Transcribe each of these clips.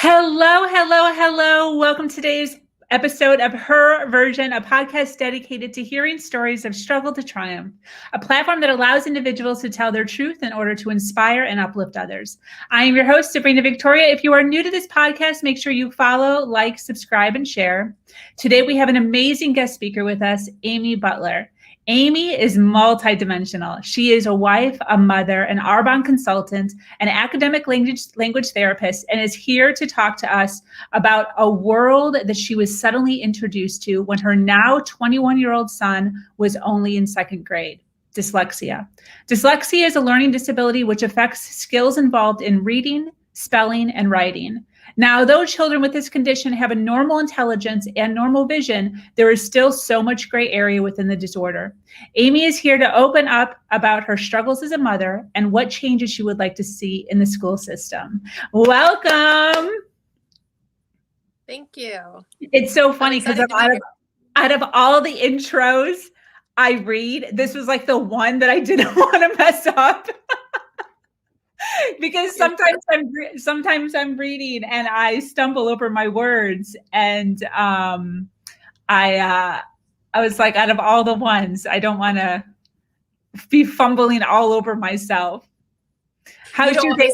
Hello, hello, hello. Welcome to today's episode of Her Version, a podcast dedicated to hearing stories of struggle to triumph, a platform that allows individuals to tell their truth in order to inspire and uplift others. I am your host, Sabrina Victoria. If you are new to this podcast, make sure you follow, like, subscribe, and share. Today, we have an amazing guest speaker with us, Amy Butler. Amy is multidimensional. She is a wife, a mother, an Arbonne consultant, an academic language therapist, and is here to talk to us about a world that she was suddenly introduced to when her now 21-year-old son was only in second grade. Dyslexia. Dyslexia is a learning disability which affects skills involved in reading, spelling, and writing. Now, though children with this condition have a normal intelligence and normal vision, there is still so much gray area within the disorder. Amy is here to open up about her struggles as a mother and what changes she would like to see in the school system. Welcome. Thank you. It's so funny because out of all the intros I read, this was like the one that I didn't want to mess up. Because sometimes I'm reading and I stumble over my words, and I was like, out of all the ones, I don't want to be fumbling all over myself. How's your day?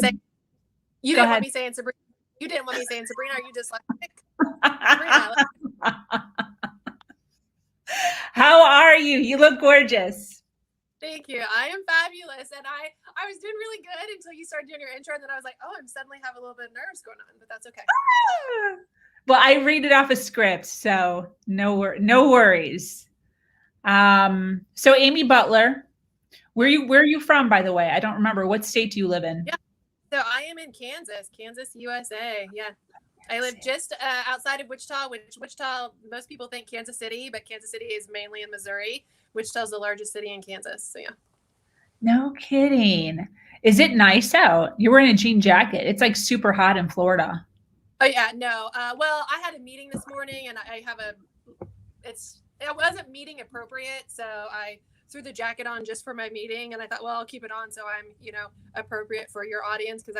You didn't want me saying Sabrina. You didn't want me saying Sabrina. Are you dyslexic? How are you? You look gorgeous. Thank you. I am fabulous. And I was doing really good until you started doing your intro. And then I was like, oh, I'm suddenly having a little bit of nerves going on, but that's okay. Well, I read it off a script, so no worries. So Amy Butler, where are you from, by the way? I don't remember. What state do you live in? Yeah. So I am in Kansas, USA. Yeah. I live just outside of Wichita, which Wichita, most people think Kansas City, but Kansas City is mainly in Missouri. Wichita is the largest city in Kansas. So yeah. No kidding. Is it nice out? You're wearing a jean jacket. It's like super hot in Florida. Oh yeah, no. Well, I had a meeting this morning and it wasn't meeting appropriate. So I threw the jacket on just for my meeting. And I thought, well, I'll keep it on so I'm, appropriate for your audience. Cause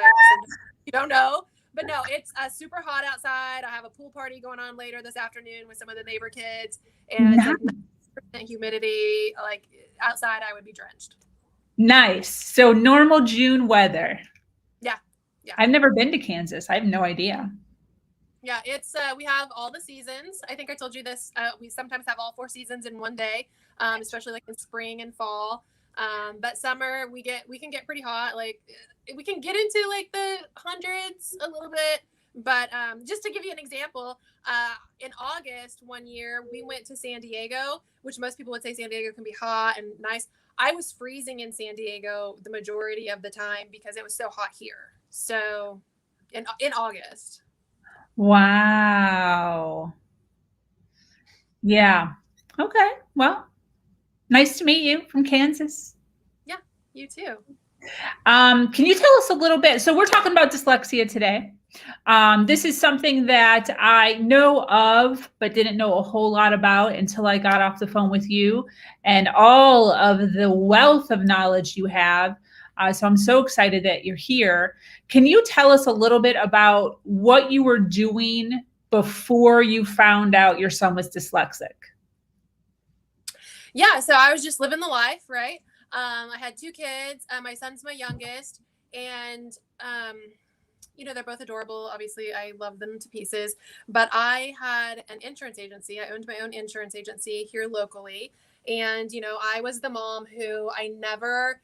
you don't know. But no, it's super hot outside. I have a pool party going on later this afternoon with some of the neighbor kids, and nice. It's like humidity. Like outside, I would be drenched. Nice. So normal June weather. Yeah. I've never been to Kansas. I have no idea. Yeah, it's we have all the seasons. I think I told you this. We sometimes have all 4 seasons in one day, especially like in spring and fall. But summer we can get pretty hot. Like we can get into like the hundreds a little bit. But just to give you an example, in August one year we went to San Diego, which most people would say San Diego can be hot and nice. I was freezing in San Diego the majority of the time because it was so hot here. So in August. Wow. Yeah. Okay. Well, nice to meet you from Kansas. Yeah, you too. Can you tell us a little bit? So we're talking about dyslexia today. This is something that I know of, but didn't know a whole lot about until I got off the phone with you and all of the wealth of knowledge you have. So I'm so excited that you're here. Can you tell us a little bit about what you were doing before you found out your son was dyslexic? Yeah, so I was just living the life, right? I had 2 kids. My son's my youngest, and they're both adorable. Obviously, I love them to pieces. But I had an insurance agency. I owned my own insurance agency here locally, and I was the mom who I never.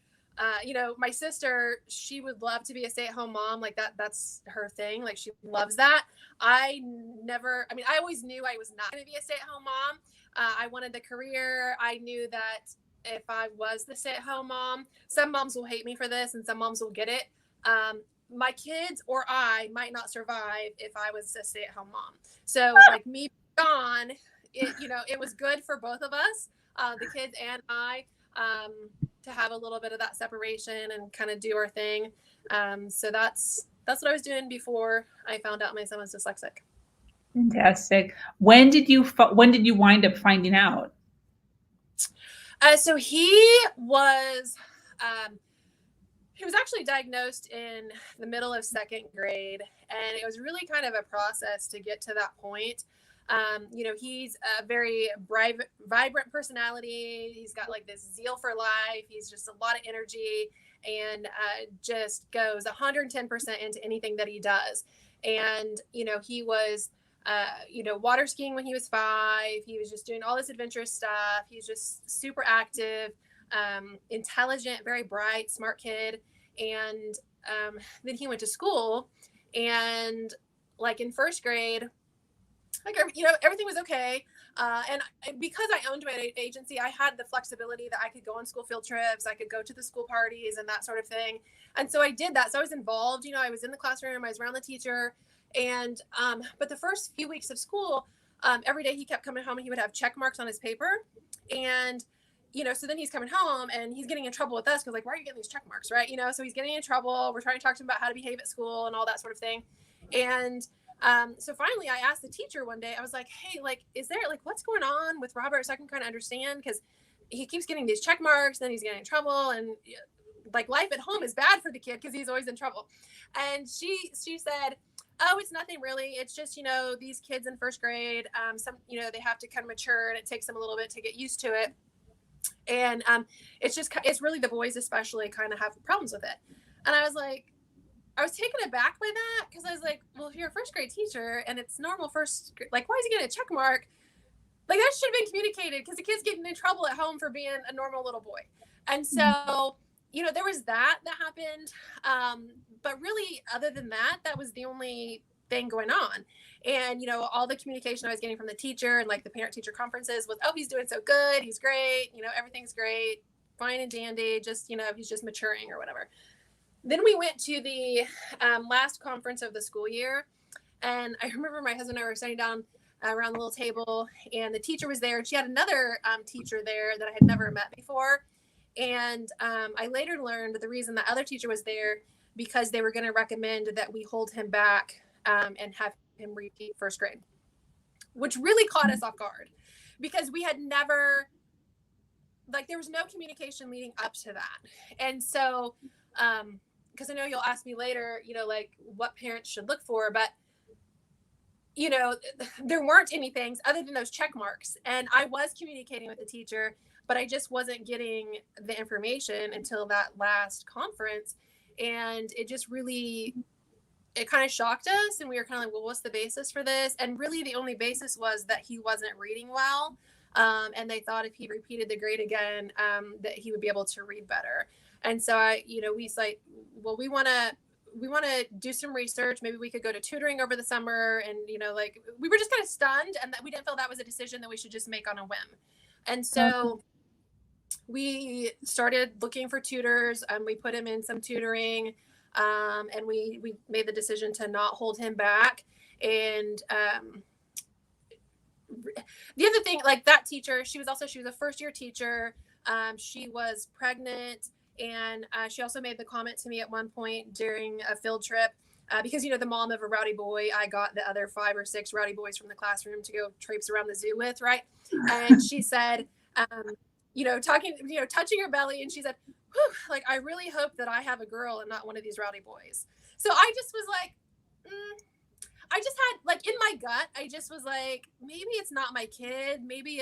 My sister, she would love to be a stay-at-home mom. Like that's her thing. Like she loves that. I always knew I was not going to be a stay-at-home mom. I wanted the career. I knew that if I was the stay-at-home mom, some moms will hate me for this and some moms will get it. My kids or I might not survive if I was a stay-at-home mom. So like me gone, it was good for both of us, the kids and I, to have a little bit of that separation and kind of do our thing. So that's what I was doing before I found out my son was dyslexic. Fantastic. When did you wind up finding out? So he was He was actually diagnosed in the middle of second grade, and it was really kind of a process to get to that point. He's a very vibrant personality. He's got like this zeal for life. He's just a lot of energy, and just goes 110% into anything that he does. And, he was, water skiing when he was 5. He was just doing all this adventurous stuff. He's just super active, intelligent, very bright, smart kid. And then he went to school, and like in first grade, like, everything was okay. And because I owned my agency, I had the flexibility that I could go on school field trips, I could go to the school parties and that sort of thing. And so I did that. So I was involved, I was in the classroom, I was around the teacher. And, but the first few weeks of school, every day he kept coming home and he would have check marks on his paper. And, so then he's coming home and he's getting in trouble with us because, like, why are you getting these check marks, right? So he's getting in trouble. We're trying to talk to him about how to behave at school and all that sort of thing. And so finally I asked the teacher one day, I was like, hey, like, is there, like, what's going on with Robert, so I can kind of understand, because he keeps getting these check marks, then he's getting in trouble, and like life at home is bad for the kid because he's always in trouble. And she said, oh, it's nothing really. It's just, these kids in first grade, they have to kind of mature, and it takes them a little bit to get used to it. And it's really the boys especially kind of have problems with it. And I was taken aback by that, because I was like, well, if you're a first grade teacher and it's normal first, like, why is he getting a check mark? Like, that should have been communicated, because the kid's getting in trouble at home for being a normal little boy. And so, there was that happened. But really, other than that, that was the only thing going on. And, all the communication I was getting from the teacher and like the parent teacher conferences was, oh, he's doing so good. He's great. Everything's great. Fine and dandy. Just, he's just maturing or whatever. Then we went to the last conference of the school year. And I remember my husband and I were sitting down around the little table, and the teacher was there. And she had another teacher there that I had never met before. And I later learned that the reason the other teacher was there, because they were going to recommend that we hold him back and have him repeat first grade, which really caught us off guard, because we had never, like, there was no communication leading up to that. And so, because I know you'll ask me later, like, what parents should look for, but, there weren't any things other than those check marks. And I was communicating with the teacher, but I just wasn't getting the information until that last conference. And it just really, it kind of shocked us. And we were kind of like, well, what's the basis for this? And really the only basis was that he wasn't reading well. And they thought if he repeated the grade again, that he would be able to read better. And so we said, well, we want to do some research. Maybe we could go to tutoring over the summer. And, like, we were just kind of stunned, and that we didn't feel that was a decision that we should just make on a whim. And so we started looking for tutors, and we put him in some tutoring. And we made the decision to not hold him back. And, the other thing, like, that teacher, she was a first year teacher. She was pregnant, and she also made the comment to me at one point during a field trip, because, the mom of a rowdy boy, I got the other 5 or 6 rowdy boys from the classroom to go traipse around the zoo with, right? And she said, touching her belly, and she said, whew, like, I really hope that I have a girl and not one of these rowdy boys. So I just was like, I just had, like, in my gut, I just was like, maybe it's not my kid. Maybe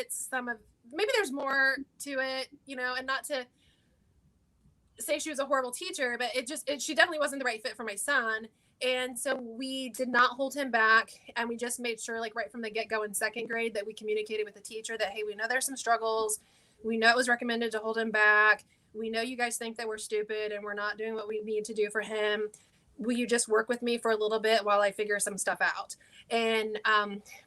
maybe there's more to it, and not to say she was a horrible teacher, but she definitely wasn't the right fit for my son. And so we did not hold him back. And we just made sure, like, right from the get-go in second grade, that we communicated with the teacher that, hey, we know there's some struggles. We know it was recommended to hold him back. We know you guys think that we're stupid and we're not doing what we need to do for him. Will you just work with me for a little bit while I figure some stuff out? And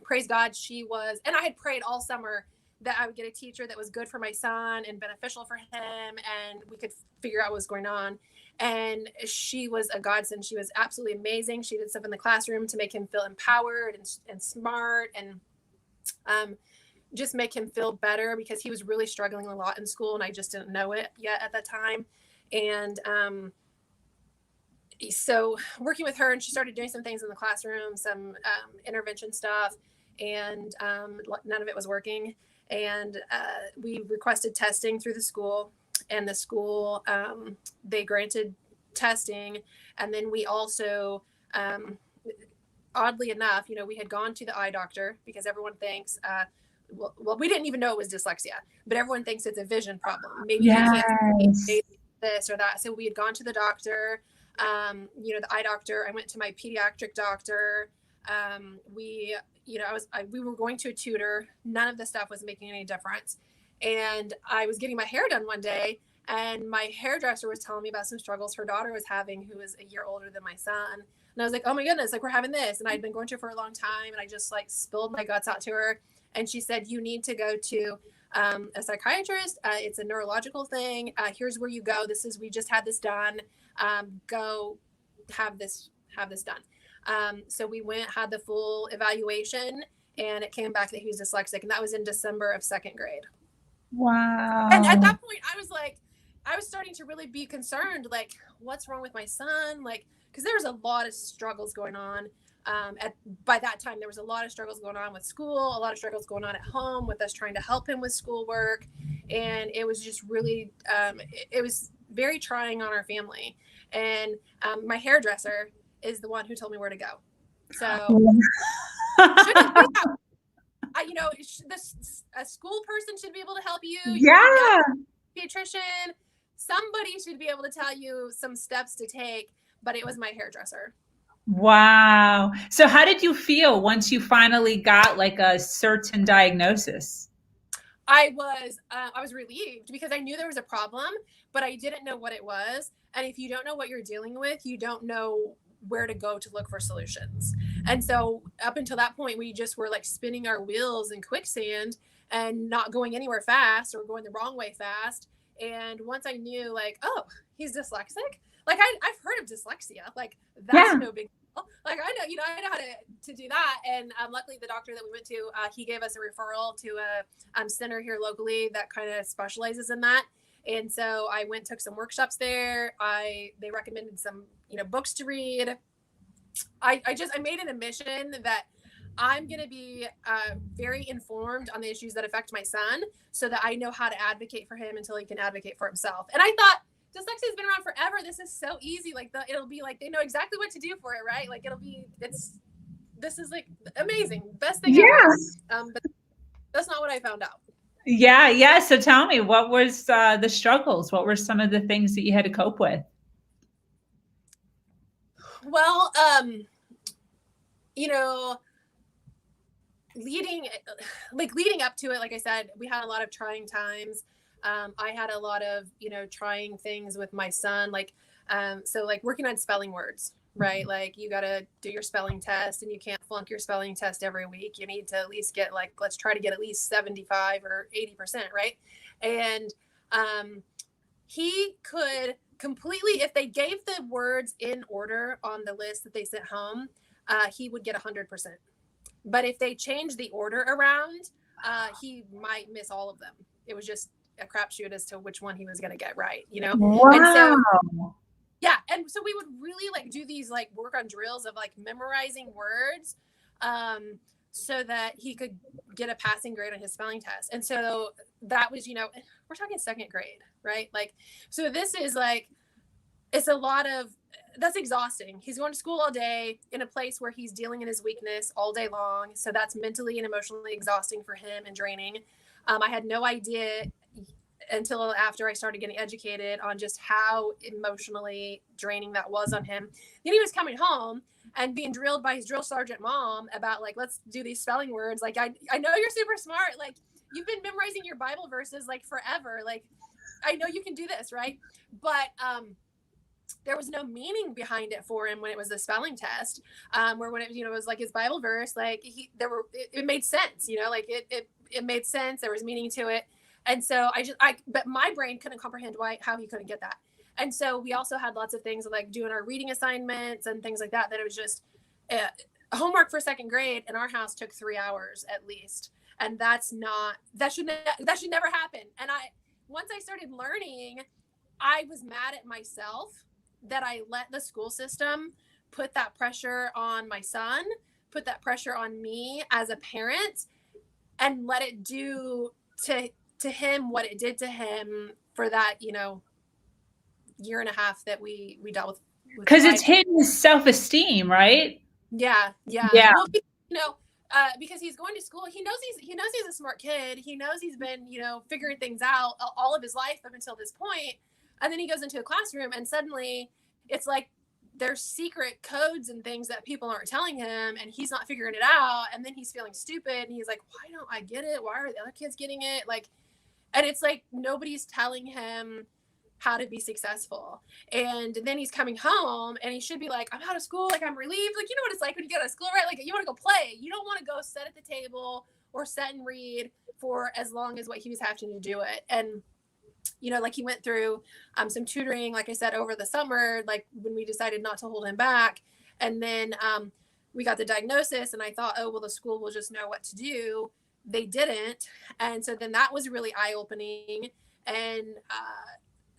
praise God, she was, and I had prayed all summer that I would get a teacher that was good for my son and beneficial for him, and we could figure out what was going on. And she was a godsend. She was absolutely amazing. She did stuff in the classroom to make him feel empowered and smart, and just make him feel better, because he was really struggling a lot in school, and I just didn't know it yet at that time. And so working with her, and she started doing some things in the classroom, some intervention stuff, and none of it was working. And we requested testing through the school, and the school, they granted testing. And then we also, oddly enough, we had gone to the eye doctor because everyone thinks, well, we didn't even know it was dyslexia, but everyone thinks it's a vision problem. Maybe they can't see, maybe this or that. So we had gone to the doctor, the eye doctor. I went to my pediatric doctor. We were going to a tutor. None of the stuff was making any difference. And I was getting my hair done one day, and my hairdresser was telling me about some struggles her daughter was having, who was a year older than my son. And I was like, oh my goodness, like we're having this. And I'd been going to her for a long time, and I just like spilled my guts out to her. And she said, you need to go to a psychiatrist. It's a neurological thing. Here's where you go. We just had this done. Go have this done. So we went, had the full evaluation, and it came back that he was dyslexic. And that was in December of 2nd grade. Wow. And at that point I was starting to really be concerned, like, what's wrong with my son? Like, because there was a lot of struggles going on. By that time, there was a lot of struggles going on with school, a lot of struggles going on at home with us trying to help him with schoolwork. And it was just really, it was very trying on our family. And my hairdresser is the one who told me where to go. So a school person should be able to help you. Yeah. Pediatrician, somebody should be able to tell you some steps to take, but it was my hairdresser. Wow. So how did you feel once you finally got like a certain diagnosis? I was relieved because I knew there was a problem, but I didn't know what it was. And if you don't know what you're dealing with, you don't know where to go to look for solutions. And so up until that point, we just were like spinning our wheels in quicksand and not going anywhere fast, or going the wrong way fast. And once I knew, like, oh, he's dyslexic, like I've heard of dyslexia, like that's no big deal. Like I know how to do that. And luckily the doctor that we went to, he gave us a referral to a center here locally that kind of specializes in that. And so I took some workshops there. They recommended some, books to read. I made it a mission that I'm going to be very informed on the issues that affect my son, so that I know how to advocate for him until he can advocate for himself. And I thought, dyslexia has been around forever. This is so easy. Like it'll be like, they know exactly what to do for it, right? Like this is like amazing. Best thing ever. But that's not what I found out. Yeah. So tell me, what was the struggles? What were some of the things that you had to cope with? Well, leading up to it, like I said, we had a lot of trying times. I had a lot of, trying things with my son, so working on spelling words, right? Like you got to do your spelling test, and you can't flunk your spelling test every week. You need to at least get let's try to get at least 75 or 80%, right? And he could completely, if they gave the words in order on the list that they sent home, he would get 100%. But if they changed the order around, he might miss all of them. It was just a crapshoot as to which one he was going to get right, Wow. And so, yeah. And so we would really do these work on drills of memorizing words, so that he could get a passing grade on his spelling test. And so that was, we're talking 2nd grade, right? So this is it's a lot of, that's exhausting. He's going to school all day in a place where he's dealing in his weakness all day long. So that's mentally and emotionally exhausting for him and draining. I had no idea until after I started getting educated on just how emotionally draining that was on him. Then he was coming home and being drilled by his drill sergeant mom about let's do these spelling words. I know you're super smart. You've been memorizing your Bible verses forever. I know you can do this, right? But there was no meaning behind it for him when it was the spelling test, where when it was his Bible verse, it made sense, it made sense. There was meaning to it. And so but my brain couldn't comprehend how he couldn't get that. And so we also had lots of things doing our reading assignments and things like that it was just homework for 2nd grade in our house took 3 hours at least. And that should never happen. And once I started learning, I was mad at myself that I let the school system put that pressure on my son, put that pressure on me as a parent, and let it do to him what it did to him for that, year and a half that we dealt with Because it's hidden his self-esteem, right? Yeah. Yeah. Well, because he's going to school, he knows he's a smart kid. He knows he's been, figuring things out all of his life up until this point. And then he goes into a classroom and suddenly it's like there's secret codes and things that people aren't telling him and he's not figuring it out. And then he's feeling stupid and he's like, why don't I get it? Why are the other kids getting it? And it's like nobody's telling him how to be successful. And then he's coming home and he should be like, I'm out of school. Like, I'm relieved. Like, you know what it's like when you get out of school, right? Like, you want to go play. You don't want to go sit at the table or sit and read for as long as what he was having to do it. And, like he went through some tutoring, like I said, over the summer, like when we decided not to hold him back. And then we got the diagnosis and I thought, oh, well, the school will just know what to do. They didn't. And so then that was really eye-opening. And,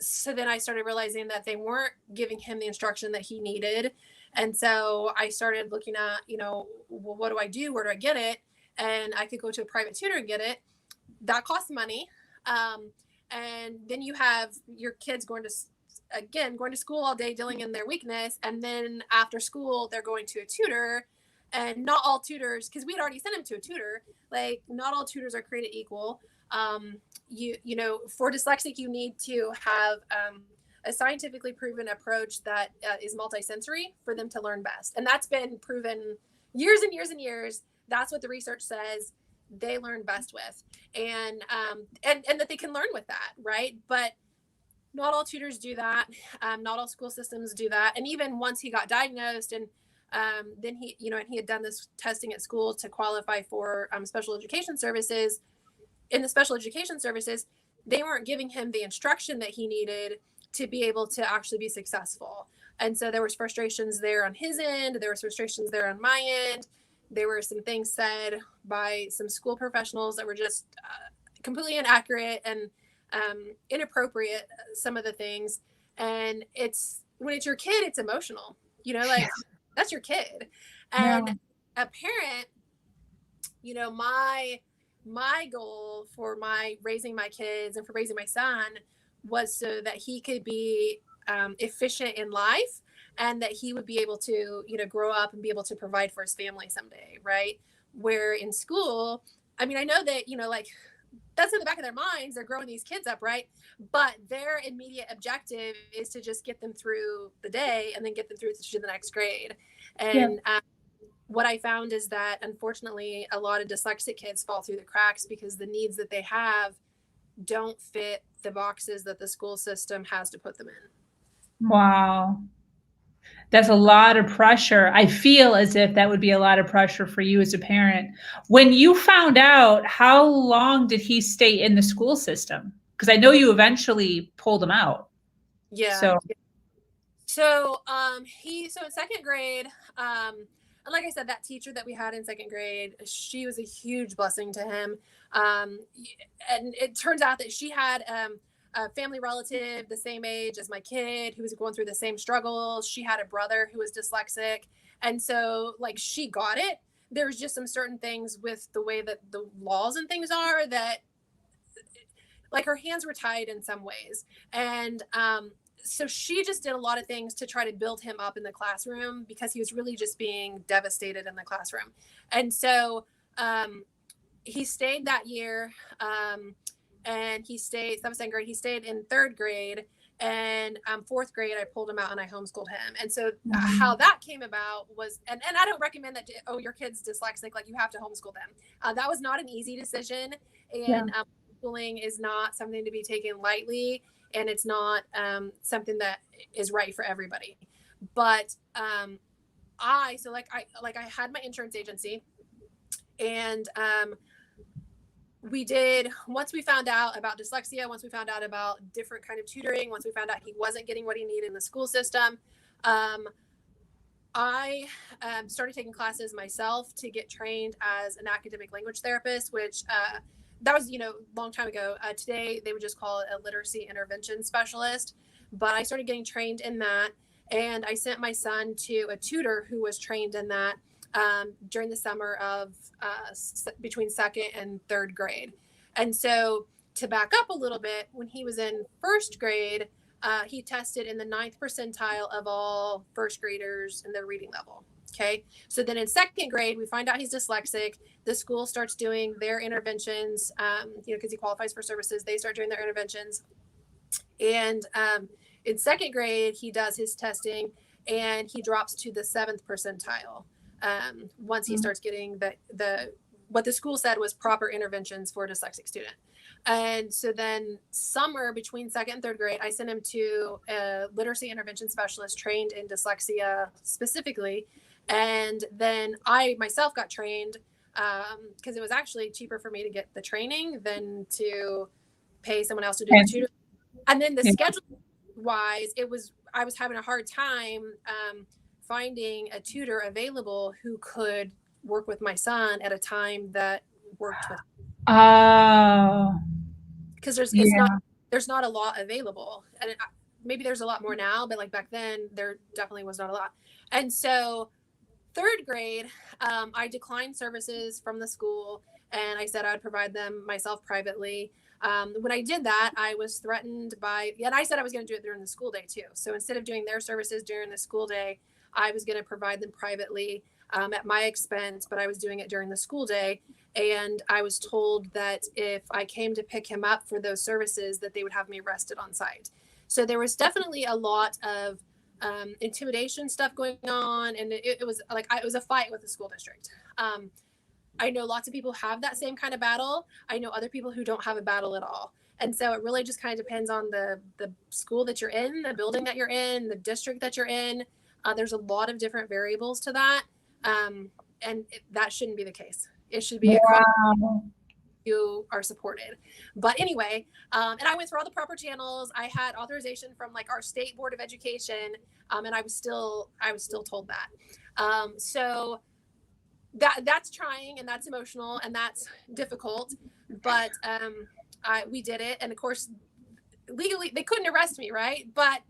so then I started realizing that they weren't giving him the instruction that he needed. And so I started looking at, well, what do I do? Where do I get it? And I could go to a private tutor and get it. That costs money. And then you have your kids going to school all day, dealing in their weakness. And then after school, they're going to a tutor. And not all tutors, because we'd already sent him to a tutor, like not all tutors are created equal. For dyslexic, you need to have a scientifically proven approach that is multisensory for them to learn best. And that's been proven years and years and years. That's what the research says they learn best with. And that they can learn with that, right? But not all tutors do that. Not all school systems do that. And even once he got diagnosed and then he had done this testing at school to qualify for special education services. In the special education services, they weren't giving him the instruction that he needed to be able to actually be successful. And so there was frustrations there on his end. There was frustrations there on my end. There were some things said by some school professionals that were just completely inaccurate and inappropriate, some of the things. And when it's your kid, it's emotional, that's your kid. And a parent, my goal for raising my kids and for raising my son was so that he could be efficient in life and that he would be able to, grow up and be able to provide for his family someday, right? Where in school, I mean, I know that, that's in the back of their minds. They're growing these kids up, right? But their immediate objective is to just get them through the day and then get them through to the next grade. And what I found is that, unfortunately, a lot of dyslexic kids fall through the cracks because the needs that they have don't fit the boxes that the school system has to put them in. Wow. That's a lot of pressure. I feel as if that would be a lot of pressure for you as a parent. When you found out, how long did he stay in the school system? Because I know you eventually pulled him out. Yeah. So in second grade, and like I said, that teacher that we had in second grade, she was a huge blessing to him. And it turns out that she had a family relative the same age as my kid who was going through the same struggles. She had a brother who was dyslexic. And so she got it. There was just some certain things with the way that the laws and things are that her hands were tied in some ways. And so she just did a lot of things to try to build him up in the classroom because he was really just being devastated in the classroom. And so he stayed that year. And that was second grade. He stayed in third grade, and fourth grade, I pulled him out and I homeschooled him. And so how that came about was, and I don't recommend that, your kid's dyslexic, you have to homeschool them. That was not an easy decision. And homeschooling is not something to be taken lightly. And it's not something that is right for everybody. But I had my insurance agency, and we did, once we found out about dyslexia, once we found out about different kind of tutoring, once we found out he wasn't getting what he needed in the school system, I started taking classes myself to get trained as an academic language therapist, which that was, a long time ago. Today, they would just call it a literacy intervention specialist. But I started getting trained in that. And I sent my son to a tutor who was trained in that during the summer of between second and third grade. And so to back up a little bit, when he was in first grade, he tested in the 9th percentile of all first graders in their reading level. Okay. So then in 2nd grade, we find out he's dyslexic. The school starts doing their interventions, because he qualifies for services. They start doing their interventions. And in 2nd grade, he does his testing and he drops to the 7th percentile once he starts getting what the school said was proper interventions for a dyslexic student. And so then summer between 2nd and 3rd grade, I sent him to a literacy intervention specialist trained in dyslexia specifically. And then I myself got trained because it was actually cheaper for me to get the training than to pay someone else to do the tutor. And then the schedule wise, I was having a hard time finding a tutor available who could work with my son at a time that worked with. Because there's not a lot available, and maybe there's a lot more now, but like back then there definitely was not a lot. And so 3rd grade, I declined services from the school and I said I would provide them myself privately. When I did that, I was threatened and I said I was going to do it during the school day too. So instead of doing their services during the school day, I was going to provide them privately at my expense, but I was doing it during the school day. And I was told that if I came to pick him up for those services, that they would have me arrested on site. So there was definitely a lot of intimidation stuff going on. And it was like, it was a fight with the school district. I know lots of people have that same kind of battle. I know other people who don't have a battle at all. And so it really just kind of depends on the school that you're in, the building that you're in, the district that you're in. There's a lot of different variables to that. And that shouldn't be the case. It should be you are supported. But anyway, and I went through all the proper channels. I had authorization from like our state board of education. And I was still told that. So that's trying and that's emotional and that's difficult, but we did it. And of course, legally they couldn't arrest me, right? But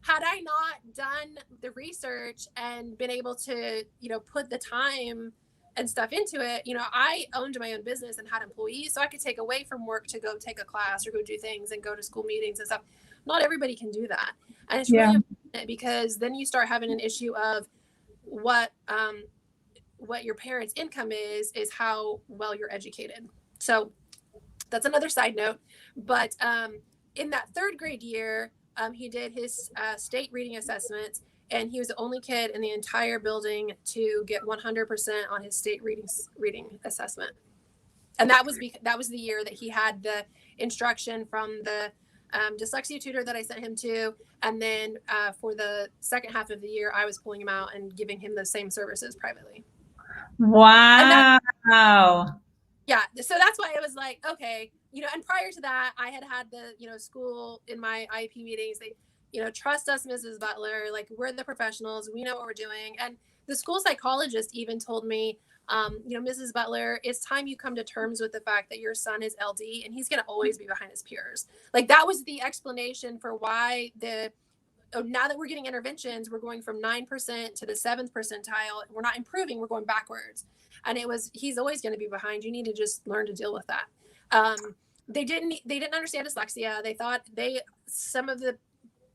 had I not done the research and been able to, put the time and stuff into it, I owned my own business and had employees, so I could take away from work to go take a class or go do things and go to school meetings and stuff. Not everybody can do that. And it's really important because then you start having an issue of what your parents' income is how well you're educated. So that's another side note. But in that 3rd grade year, he did his state reading assessments, and he was the only kid in the entire building to get 100% on his state reading assessment. And that was the year that he had the instruction from the dyslexia tutor that I sent him to. And then for the second half of the year, I was pulling him out and giving him the same services privately. Wow. Yeah. So that's why it was like, okay, and prior to that, I had the, school in my IEP meetings, they, trust us, Mrs. Butler, like we're the professionals, we know what we're doing. And the school psychologist even told me, Mrs. Butler, it's time you come to terms with the fact that your son is LD and he's going to always be behind his peers. Like that was the explanation for why now that we're getting interventions, we're going from 9% to the 7th percentile. We're not improving, we're going backwards. And he's always going to be behind. You need to just learn to deal with that. They didn't understand dyslexia. They thought some of the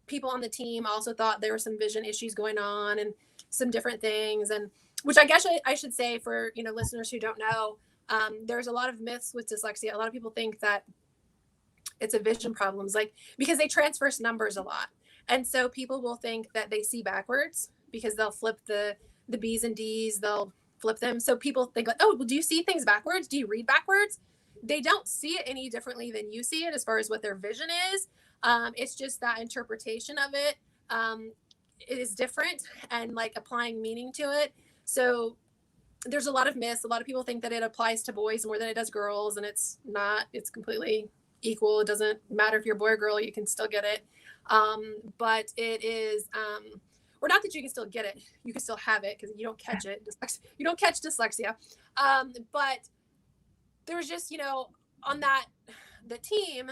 people on the team also thought there were some vision issues going on and some different things. And which I guess I should say for, listeners who don't know, there's a lot of myths with dyslexia. A lot of people think that it's a vision problems, like because they transverse numbers a lot. And so people will think that they see backwards because they'll flip the B's and D's, they'll flip them. So people think like, oh, well, do you see things backwards? Do you read backwards? They don't see it any differently than you see it as far as what their vision is. It's just that interpretation of it. It is different and like applying meaning to it. So there's a lot of myths. A lot of people think that it applies to boys more than it does girls, and it's not. It's completely equal. It doesn't matter if you're a boy or girl, you can still get it. But it is, or not that you can still get it, you can still have it because you don't catch it. You don't catch dyslexia. But there's just, on the team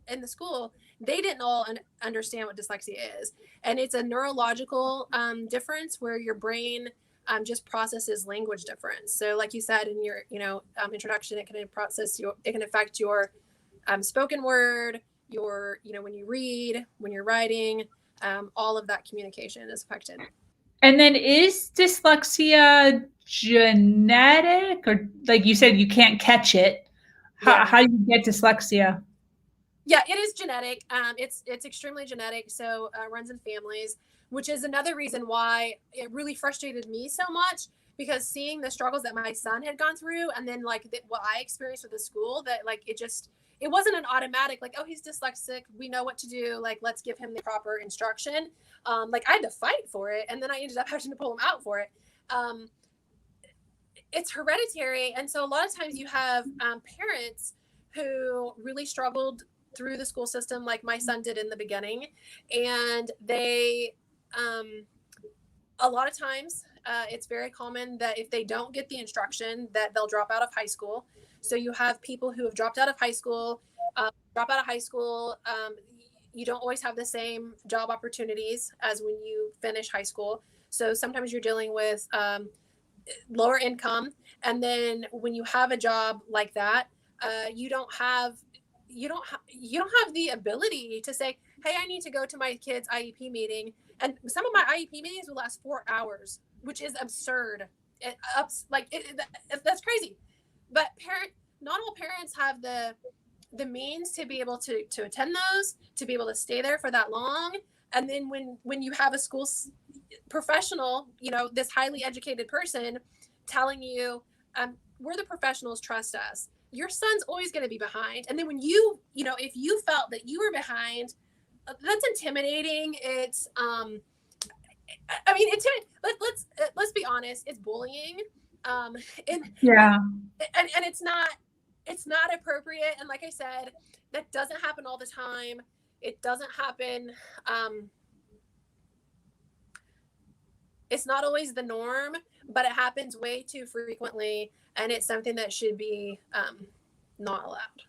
in the school, they didn't all understand what dyslexia is. And it's a neurological difference where your brain just processes language difference. So like you said in your, introduction, it can affect your spoken word, when you read, when you're writing, all of that communication is affected. And then is dyslexia genetic, or like you said, you can't catch it? How do you get dyslexia? Yeah, it is genetic. It's extremely genetic. So runs in families, which is another reason why it really frustrated me so much, because seeing the struggles that my son had gone through, and then like what I experienced with the school, that like it wasn't an automatic like, oh, he's dyslexic, we know what to do, like let's give him the proper instruction. Like I had to fight for it, and then I ended up having to pull him out for it. It's hereditary, and so a lot of times you have parents who really struggled through the school system like my son did in the beginning, and they a lot of times it's very common that if they don't get the instruction, that they'll drop out of high school. So you have people who have dropped out of high school. You don't always have the same job opportunities as when you finish high school, so sometimes you're dealing with lower income, and then when you have a job like that, you don't have the ability to say, hey, I need to go to my kid's IEP meeting. And some of my IEP meetings will last 4 hours, which is absurd. That's crazy. But not all parents have the means to be able to attend those, to be able to stay there for that long. And then when you have a school professional, this highly educated person telling you, we're the professionals, trust us, your son's always going to be behind. And then when if you felt that you were behind, that's intimidating. It's let's be honest, it's bullying. And it's not appropriate. And like I said, that doesn't happen all the time. It doesn't happen. It's not always the norm, but it happens way too frequently, and it's something that should be not allowed.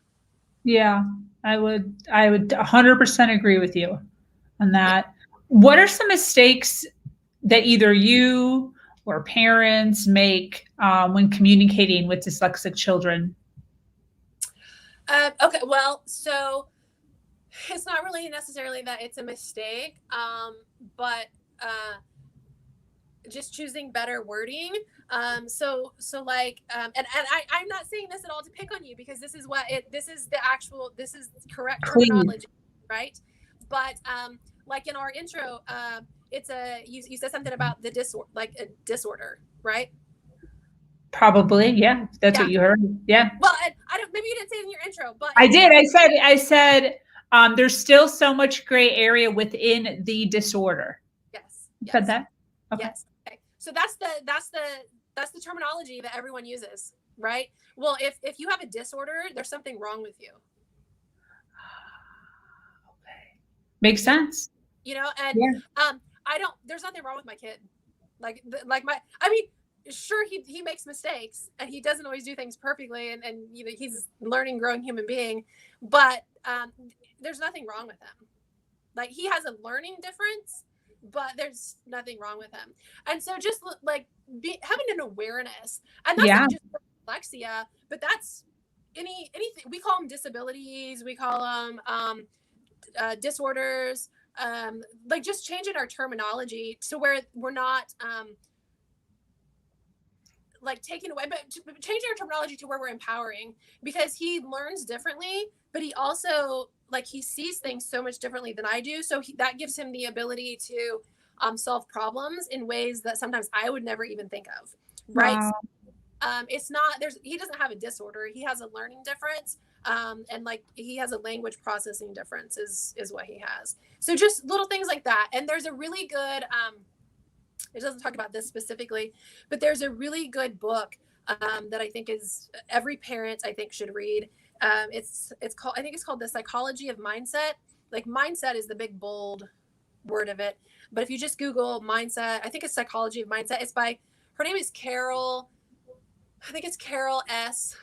Yeah, I would 100% agree with you on that. What are some mistakes that either you or parents make when communicating with dyslexic children? Okay, well, so it's not really necessarily that it's a mistake, but just choosing better wording. So like, and I'm not saying this at all to pick on you, because this is correct terminology, right? But like in our intro, you said something about the disorder, right? Probably, yeah. That's what you heard. Yeah. Well, I don't. Maybe you didn't say it in your intro, but I did. I said there's still so much gray area within the disorder. Yes. You said that? Okay. Yes. Okay. So that's the terminology that everyone uses, right? Well, if you have a disorder, there's something wrong with you. Okay. Makes sense. There's nothing wrong with my kid. Sure, he makes mistakes, and he doesn't always do things perfectly, and he's learning, growing human being, but there's nothing wrong with him. Like, he has a learning difference, but there's nothing wrong with him. And so just like having an awareness, and that's not just dyslexia, but that's anything. We call them disabilities, we call them disorders, like just changing our terminology to where we're not like taking away, but changing our terminology to where we're empowering, because he learns differently, but he also, like, he sees things so much differently than I do. So that gives him the ability to solve problems in ways that sometimes I would never even think of. Right. Wow. He doesn't have a disorder. He has a learning difference. And like, he has a language processing difference is what he has. So just little things like that. And there's a really good, it doesn't talk about this specifically, but there's a really good book that I think is every parent, I think, should read. It's called The Psychology of Mindset. Like, mindset is the big bold word of it, but if you just Google mindset, I think it's Psychology of Mindset. It's by, her name is Carol. I think it's Carol S.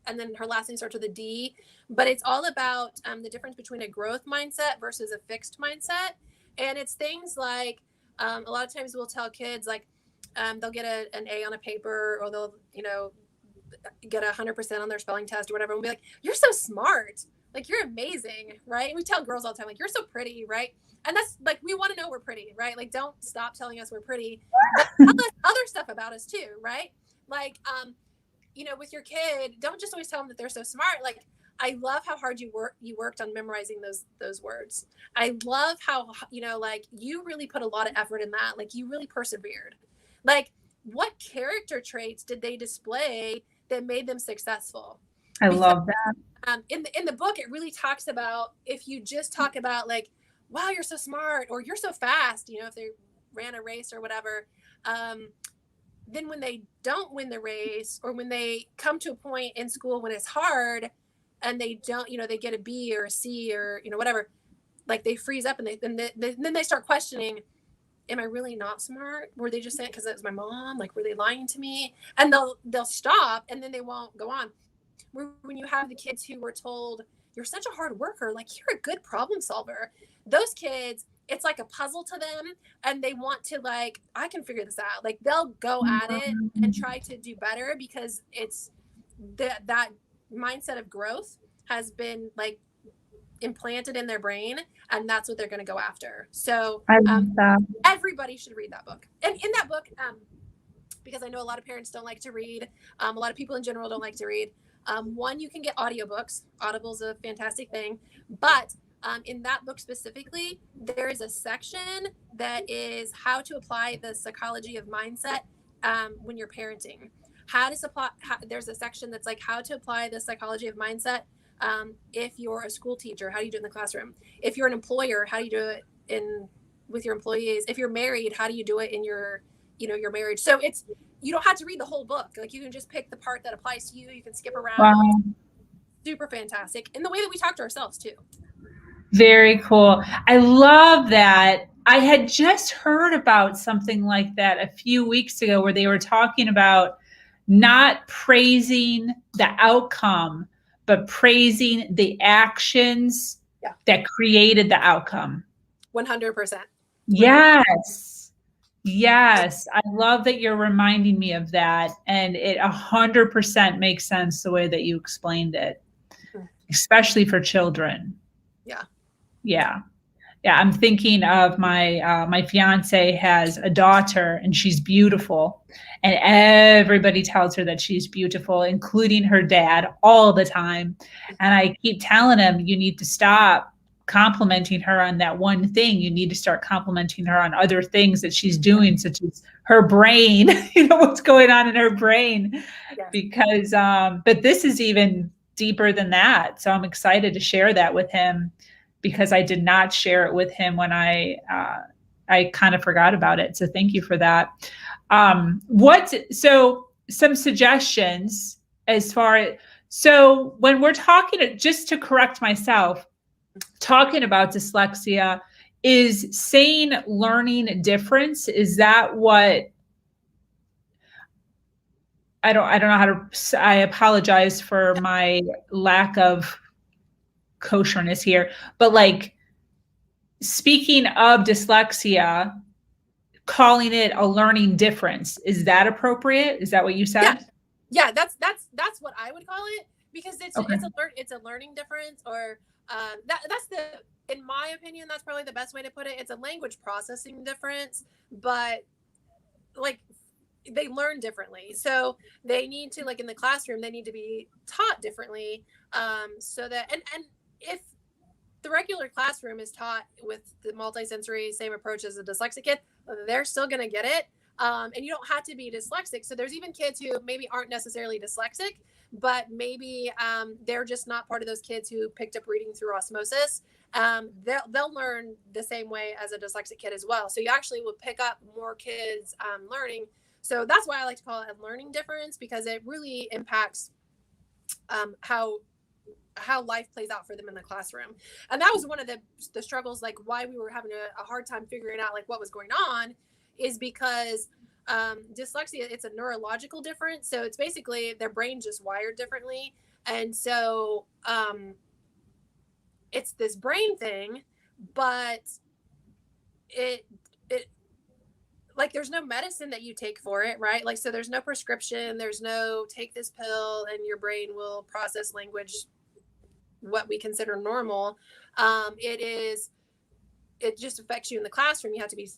And then her last name starts with a D. But it's all about the difference between a growth mindset versus a fixed mindset. And it's things like, a lot of times we'll tell kids, like, they'll get an A on a paper, or they'll, get 100% on their spelling test or whatever. And we'll be like, you're so smart. like, you're amazing, right? We tell girls all the time, like, you're so pretty, right? And that's like, we want to know we're pretty, right? Like, don't stop telling us we're pretty, but tell us other stuff about us too, right? Like, with your kid, don't just always tell them that they're so smart. Like, I love how hard you worked on memorizing those words. I love how, like, you really put a lot of effort in that. Like, you really persevered. Like, what character traits did they display that made them successful? I Because love that. in the book, it really talks about, if you just talk about, like, wow, you're so smart, or you're so fast, if they ran a race or whatever, then when they don't win the race, or when they come to a point in school when it's hard and they don't, they get a B or a C or, whatever, like, they freeze up, and then they start questioning, am I really not smart? Were they just saying because it was my mom? Like, were they lying to me? And they'll stop, and then they won't go on. When you have the kids who were told, you're such a hard worker, like, you're a good problem solver, those kids, it's like a puzzle to them, and they want to, like, I can figure this out. Like, they'll go at it and try to do better, because it's that mindset of growth has been, like, implanted in their brain, and that's what they're going to go after. So I love that. everybody should read that book. And in that book, because I know a lot of parents don't like to read, a lot of people in general don't like to read. One, you can get audiobooks. Audible's a fantastic thing. But in that book specifically, there is a section that is how to apply the psychology of mindset when you're parenting. There's a section that's like how to apply the psychology of mindset if you're a school teacher. How do you do it in the classroom? If you're an employer, how do you do it with your employees? If you're married, how do you do it in your marriage? So you don't have to read the whole book. Like, you can just pick the part that applies to you. You can skip around. Wow. Super fantastic. In the way that we talk to ourselves too. Very cool. I love that. I had just heard about something like that a few weeks ago, where they were talking about not praising the outcome, but praising the actions that created the outcome. 100%. Yes. Yes. I love that you're reminding me of that. And it 100% makes sense the way that you explained it, especially for children. Yeah. Yeah. Yeah. I'm thinking of my fiance has a daughter, and she's beautiful, and everybody tells her that she's beautiful, including her dad, all the time. And I keep telling him, you need to stop complimenting her on that one thing. You need to start complimenting her on other things that she's doing, such as her brain, what's going on in her brain. Yeah. Because, but this is even deeper than that. So I'm excited to share that with him, because I did not share it with him when I kind of forgot about it. So thank you for that. So some suggestions as far as, so when we're talking, just to correct myself, talking about dyslexia, is saying learning difference. Is that what, I don't know how to, I apologize for my lack of kosherness here, but like, speaking of dyslexia, calling it a learning difference, is that appropriate? Is that what you said? Yeah, that's what I would call it, because it's a learning difference, or that's in my opinion, that's probably the best way to put it. It's a language processing difference, but, like, they learn differently. So they need to, like, in the classroom, they need to be taught differently, so that, and if the regular classroom is taught with the multisensory same approach as a dyslexic kid, they're still going to get it. And you don't have to be dyslexic. So there's even kids who maybe aren't necessarily dyslexic, but maybe they're just not part of those kids who picked up reading through osmosis. They'll learn the same way as a dyslexic kid as well. So you actually will pick up more kids learning. So that's why I like to call it a learning difference, because it really impacts how life plays out for them in the classroom. And that was one of the struggles, like why we were having a hard time figuring out like what was going on, is because dyslexia, it's a neurological difference. So it's basically their brain just wired differently. And so it's this brain thing, but it like there's no medicine that you take for it, right? Like, so there's no prescription, there's no take this pill and your brain will process language what we consider normal. It just affects you in the classroom. You have to be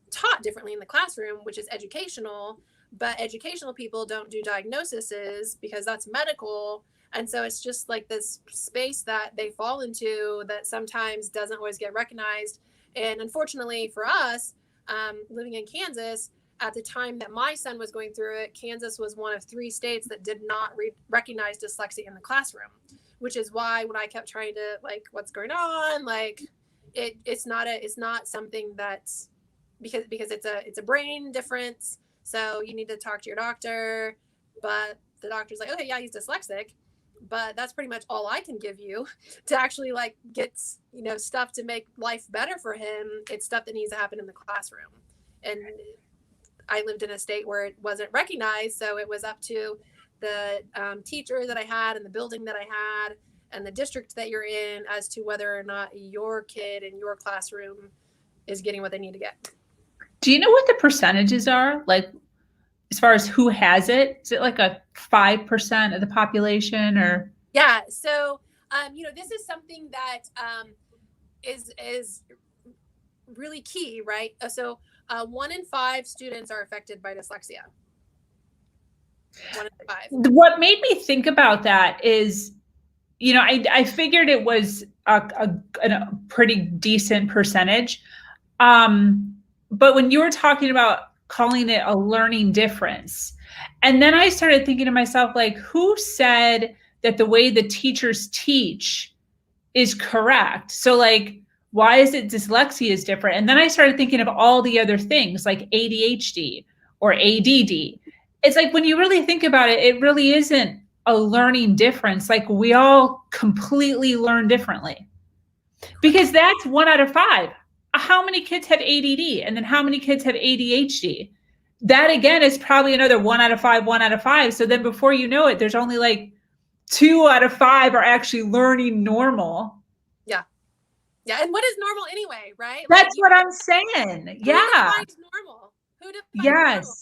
taught differently in the classroom, which is educational, but educational people don't do diagnoses because that's medical. And so it's just like this space that they fall into that sometimes doesn't always get recognized. And unfortunately for us, living in Kansas, at the time that my son was going through it, Kansas was one of 3 states that did not recognize dyslexia in the classroom, which is why when I kept trying to like, what's going on? Like, it's not something that's because it's a brain difference. So you need to talk to your doctor, but the doctor's like, okay, yeah, he's dyslexic, but that's pretty much all I can give you to actually like get, stuff to make life better for him. It's stuff that needs to happen in the classroom. And I lived in a state where it wasn't recognized. So it was up to the teacher that I had and the building that I had and the district that you're in as to whether or not your kid in your classroom is getting what they need to get. Do you know what the percentages are? Like, as far as who has it? Is it like a 5% of the population or? Yeah. So, this is something that is really key, right? So 1 in 5 students are affected by dyslexia. 1 in 5. What made me think about that is, I figured it was a pretty decent percentage. But when you were talking about calling it a learning difference, and then I started thinking to myself, like, who said that the way the teachers teach is correct? So like, why is it dyslexia is different? And then I started thinking of all the other things like ADHD or ADD. It's like, when you really think about it, it really isn't a learning difference. Like, we all completely learn differently, because that's 1 out of 5. How many kids have ADD? And then how many kids have ADHD? That again is probably another 1 out of 5, 1 out of 5. So then before you know it, there's only like 2 out of 5 are actually learning normal. Yeah. Yeah. And what is normal anyway, right? That's what I'm saying. Yeah. Who defines normal? Who defines yes. normal?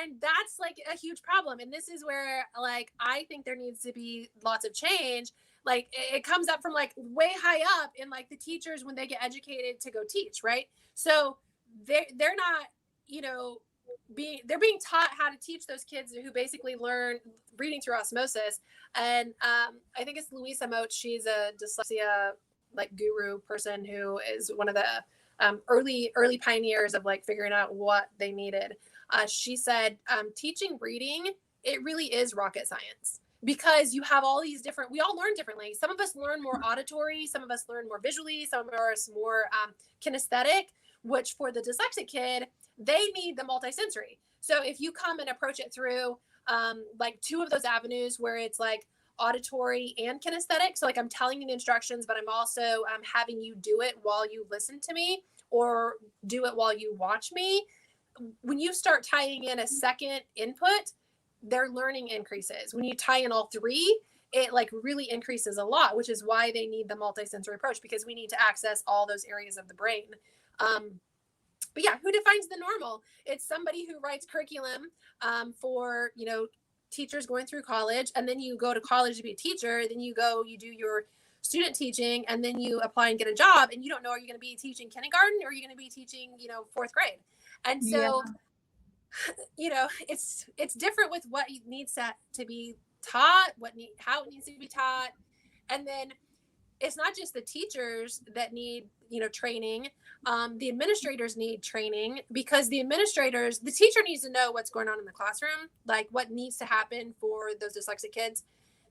And that's like a huge problem. And this is where like I think there needs to be lots of change. Like it comes up from like way high up in like the teachers when they get educated to go teach, right? So they're not, they're being taught how to teach those kids who basically learn reading through osmosis. And I think it's Louisa Moat. She's a dyslexia like guru person who is one of the early pioneers of like figuring out what they needed. She said, teaching reading, it really is rocket science, because you have all these different, we all learn differently. Some of us learn more auditory, some of us learn more visually, some of us more kinesthetic, which for the dyslexic kid, they need the multisensory. So if you come and approach it through like 2 of those avenues where it's like auditory and kinesthetic. So like I'm telling you the instructions, but I'm also having you do it while you listen to me or do it while you watch me. When you start tying in a second input, their learning increases. When you tie in all 3, it like really increases a lot, which is why they need the multisensory approach, because we need to access all those areas of the brain. But yeah, who defines the normal? It's somebody who writes curriculum for, teachers going through college, and then you go to college to be a teacher, then you do your student teaching, and then you apply and get a job, and you don't know, are you going to be teaching kindergarten or are you going to be teaching, 4th grade? And so, it's different with what needs to be taught, how it needs to be taught. And then it's not just the teachers that need, training. The administrators need training, because the teacher needs to know what's going on in the classroom, like what needs to happen for those dyslexic kids.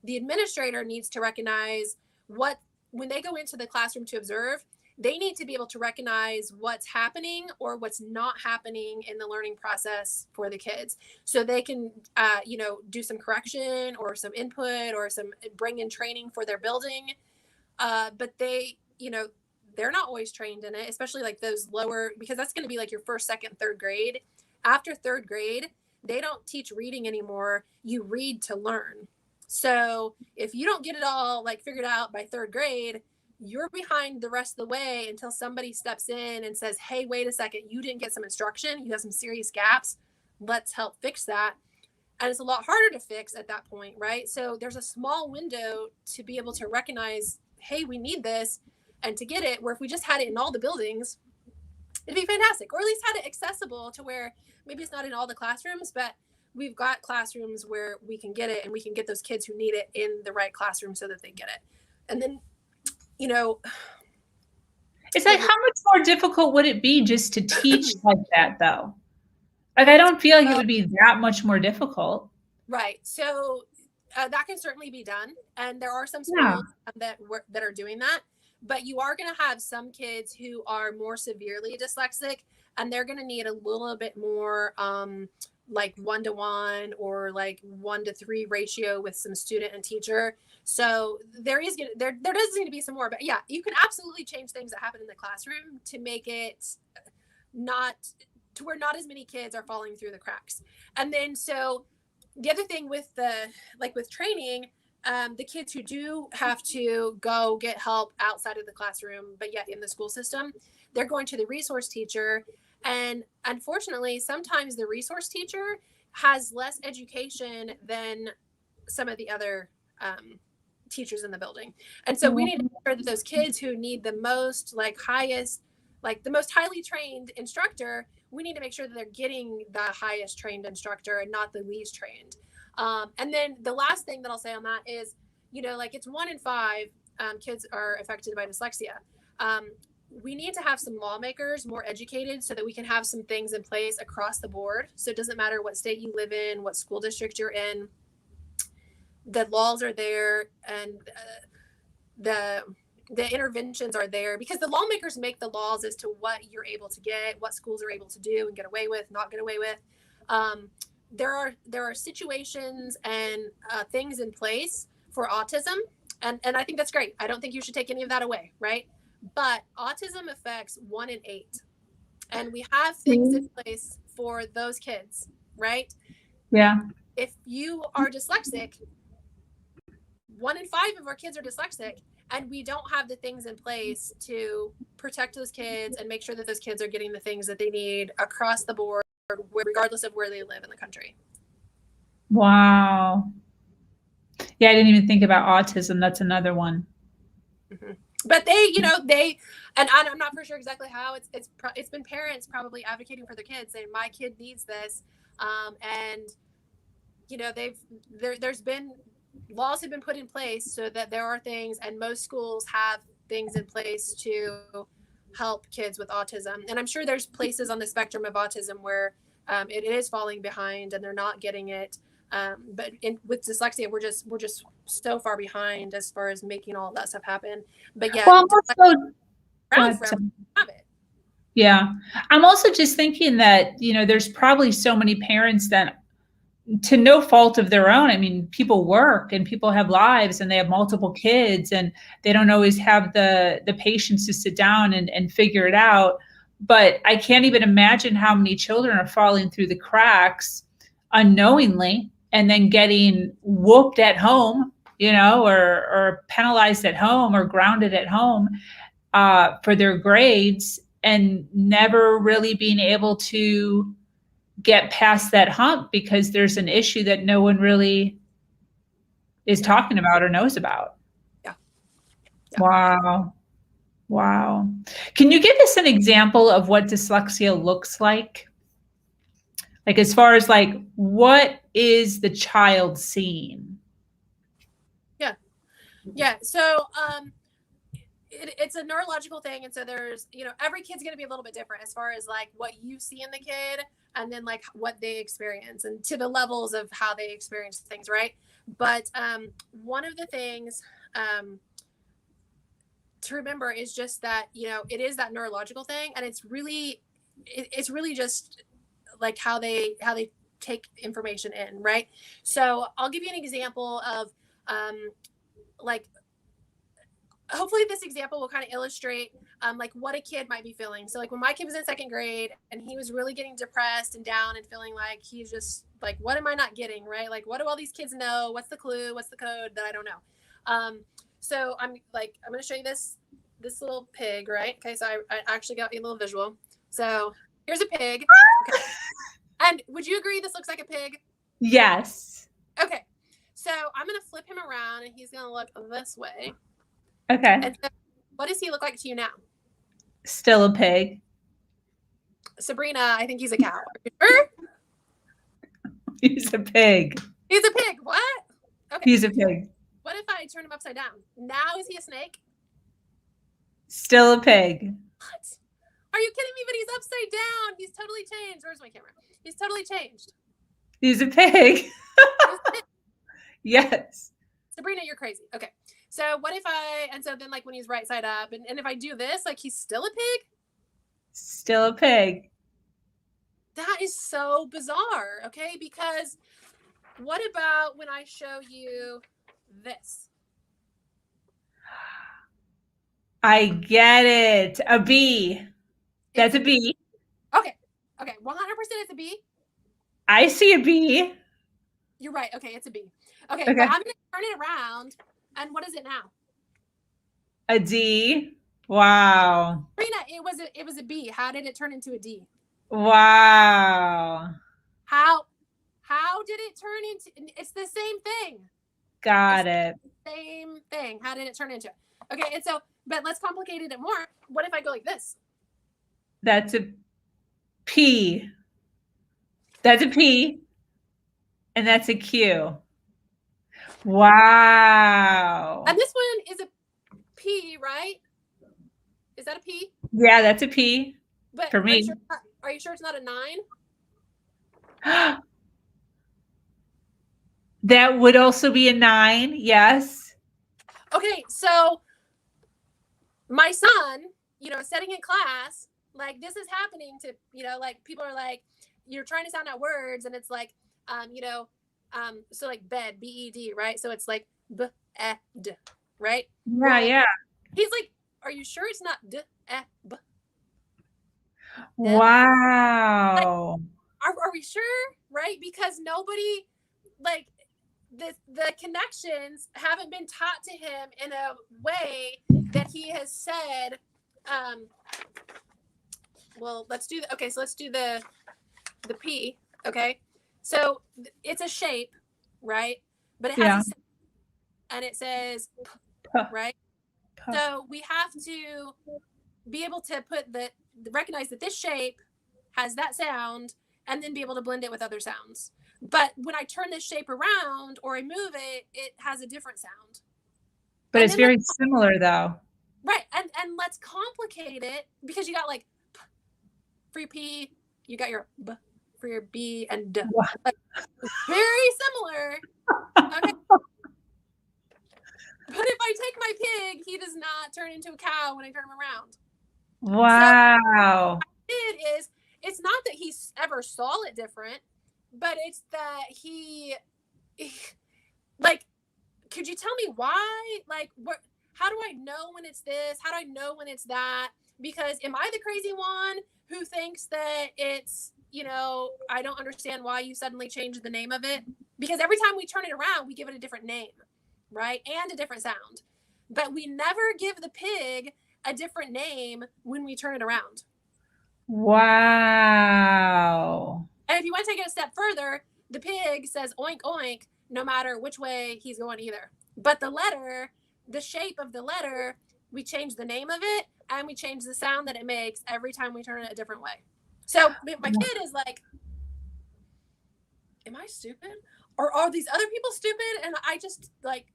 The administrator needs to recognize when they go into the classroom to observe, they need to be able to recognize what's happening or what's not happening in the learning process for the kids. So they can, do some correction or some input or bring in training for their building. But they're not always trained in it, especially like those lower, because that's going to be like your 1st, 2nd, 3rd grade. After 3rd grade, they don't teach reading anymore. You read to learn. So if you don't get it all like figured out by 3rd grade, you're behind the rest of the way until somebody steps in and says, hey, wait a second, you didn't get some instruction. You have some serious gaps. Let's help fix that. And it's a lot harder to fix at that point, right? So there's a small window to be able to recognize hey, we need this, and to get it, where if we just had it in all the buildings, it'd be fantastic, or at least had it accessible to where maybe it's not in all the classrooms, but we've got classrooms where we can get it, and we can get those kids who need it in the right classroom so that they get it. And then, it's like, how much more difficult would it be just to teach like that, though? Like, I don't feel like it would be that much more difficult. Right. So that can certainly be done. And there are some schools that are doing that. But you are going to have some kids who are more severely dyslexic, and they're going to need a little bit more like 1-to-1 or like 1-to-3 ratio with some student and teacher. So there does need to be some more. But yeah, you can absolutely change things that happen in the classroom to make it not to where not as many kids are falling through the cracks. And then so the other thing with with training, the kids who do have to go get help outside of the classroom, but yet in the school system, they're going to the resource teacher. And unfortunately, sometimes the resource teacher has less education than some of the other teachers in the building. And so we need to make sure that those kids who need the most the most highly trained instructor, we need to make sure that they're getting the highest trained instructor and not the least trained. And then the last thing that I'll say on that is, it's 1 in 5 kids are affected by dyslexia. We need to have some lawmakers more educated so that we can have some things in place across the board. So it doesn't matter what state you live in, what school district you're in, the laws are there, and the interventions are there, because the lawmakers make the laws as to what you're able to get, what schools are able to do and get away with, not get away with. There are situations and things in place for autism, and I think that's great. I don't think you should take any of that away, right? But autism affects 1 in 8, and we have things in place for those kids, right? Yeah. If you are dyslexic, 1 in 5 of our kids are dyslexic, and we don't have the things in place to protect those kids and make sure that those kids are getting the things that they need across the board, regardless of where they live in the country. Wow. Yeah, I didn't even think about autism. That's another one. Mm-hmm. But and I'm not for sure exactly how it's been parents probably advocating for their kids, saying my kid needs this, and there's been laws have been put in place so that there are things, and most schools have things in place to help kids with autism. And I'm sure there's places on the spectrum of autism where it is falling behind and they're not getting it. But with dyslexia, we're just so far behind as far as making all of that stuff happen. But yeah, yeah, I'm also just thinking that there's probably so many parents that, to no fault of their own, I mean, people work and people have lives and they have multiple kids, and they don't always have the patience to sit down and figure it out. But I can't even imagine how many children are falling through the cracks unknowingly and then getting whooped at home, or penalized at home or grounded at home for their grades, and never really being able to get past that hump because there's an issue that no one really is talking about or knows about. Yeah. Wow. Can you give us an example of what dyslexia looks like? Like, as far as what is the child seeing? Yeah. So, it's a neurological thing. And so there's, every kid's going to be a little bit different as far as what you see in the kid, and then what they experience, and to the levels of how they experience things. Right. But one of the things to remember is just that, it is that neurological thing. And it's really just how they take information in. Right. So I'll give you an example of hopefully this example will kind of illustrate what a kid might be feeling. So when my kid was in 2nd grade and he was really getting depressed and down and feeling like he's just what am I not getting, right? What do all these kids know? What's the clue? What's the code that I don't know? So I'm going to show you this little pig, right? Okay, so I actually got a little visual. So here's a pig. Okay. And would you agree this looks like a pig? Yes. Okay. So I'm going to flip him around and he's going to look this way. Okay. And so what does he look like to you now? Still a pig. Sabrina, I think he's a cow. Are you sure? He's a pig. He's a pig. What? Okay. He's a pig. What if I turn him upside down? Now is he a snake? Still a pig. What? Are you kidding me? But he's upside down. He's totally changed. Where's my camera? He's totally changed. He's a pig. He's a pig. Yes. Sabrina, you're crazy. Okay. So what if and so then like when he's right side up, and if I do this, like he's still a pig? Still a pig. That is so bizarre, okay? Because what about when I show you this? I get it. A bee. That's a bee. Okay. 100% it's a bee. I see a bee. You're right. Okay, it's a bee. Okay, Okay. but I'm going to turn it around, and what is it now? A D. Wow. Sabrina, it was a B. How did it turn into a D? Wow. How did it turn into? It's the same thing. Got it. Same thing. How did it turn into? Okay, and so, but let's complicate it more. What if I go like this? That's a P. That's a P. And that's a Q. Wow. And this one is a P, right? Is that a P? Yeah, that's a P. But for me. Are you sure it's not a 9? That would also be a 9. Yes. Okay, so my son, sitting in class, like this is happening to, like people are like, you're trying to sound out words, and it's like, so like bed, B-E-D, right? So it's like b-e-d, right? Yeah, yeah. He's like, are you sure it's not d-e-b? Wow. Like, are we sure, right? Because nobody, like, the connections haven't been taught to him in a way that he has said, well, let's do the P, okay? So it's a shape, right? But it has a, and it says P, right? P. So we have to be able to recognize that this shape has that sound, and then be able to blend it with other sounds. But when I turn this shape around or I move it, it has a different sound. But it's very similar though. Right. And let's complicate it, because you got like P for your P, you got your B for your B and D. Like, very similar. Okay. But if I take my pig, he does not turn into a cow when I turn him around. Wow. So what I did is, it's not that he ever saw it different, but it's that he like, could you tell me why? Like, how do I know when it's this? How do I know when it's that? Because am I the crazy one who thinks that it's, I don't understand why you suddenly changed the name of it? Because every time we turn it around, we give it a different name, right? And a different sound. But we never give the pig a different name when we turn it around. Wow. And if you want to take it a step further, the pig says oink, oink, no matter which way he's going either. But the letter, the shape of the letter, we change the name of it, and we change the sound that it makes every time we turn it a different way. So my kid is like, am I stupid? Or are these other people stupid? And I just, like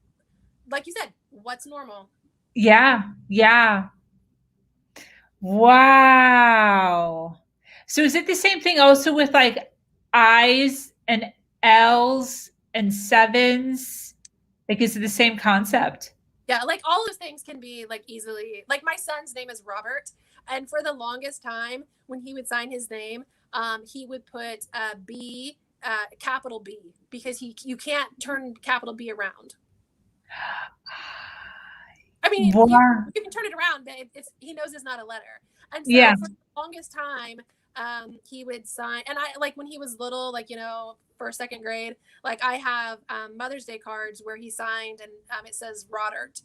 you said, what's normal? Yeah. Yeah. Wow. So is it the same thing also with like I's and L's and 7s? Like, is it the same concept? Yeah, like all those things can be like easily, like my son's name is Robert. And for the longest time, when he would sign his name, he would put B, capital B, because you can't turn capital B around. I mean, you can turn it around, but he knows it's not a letter. And so for the longest time, he would sign, and I, like when he was little, like, first, second grade, like I have Mother's Day cards where he signed, and it says Rodert,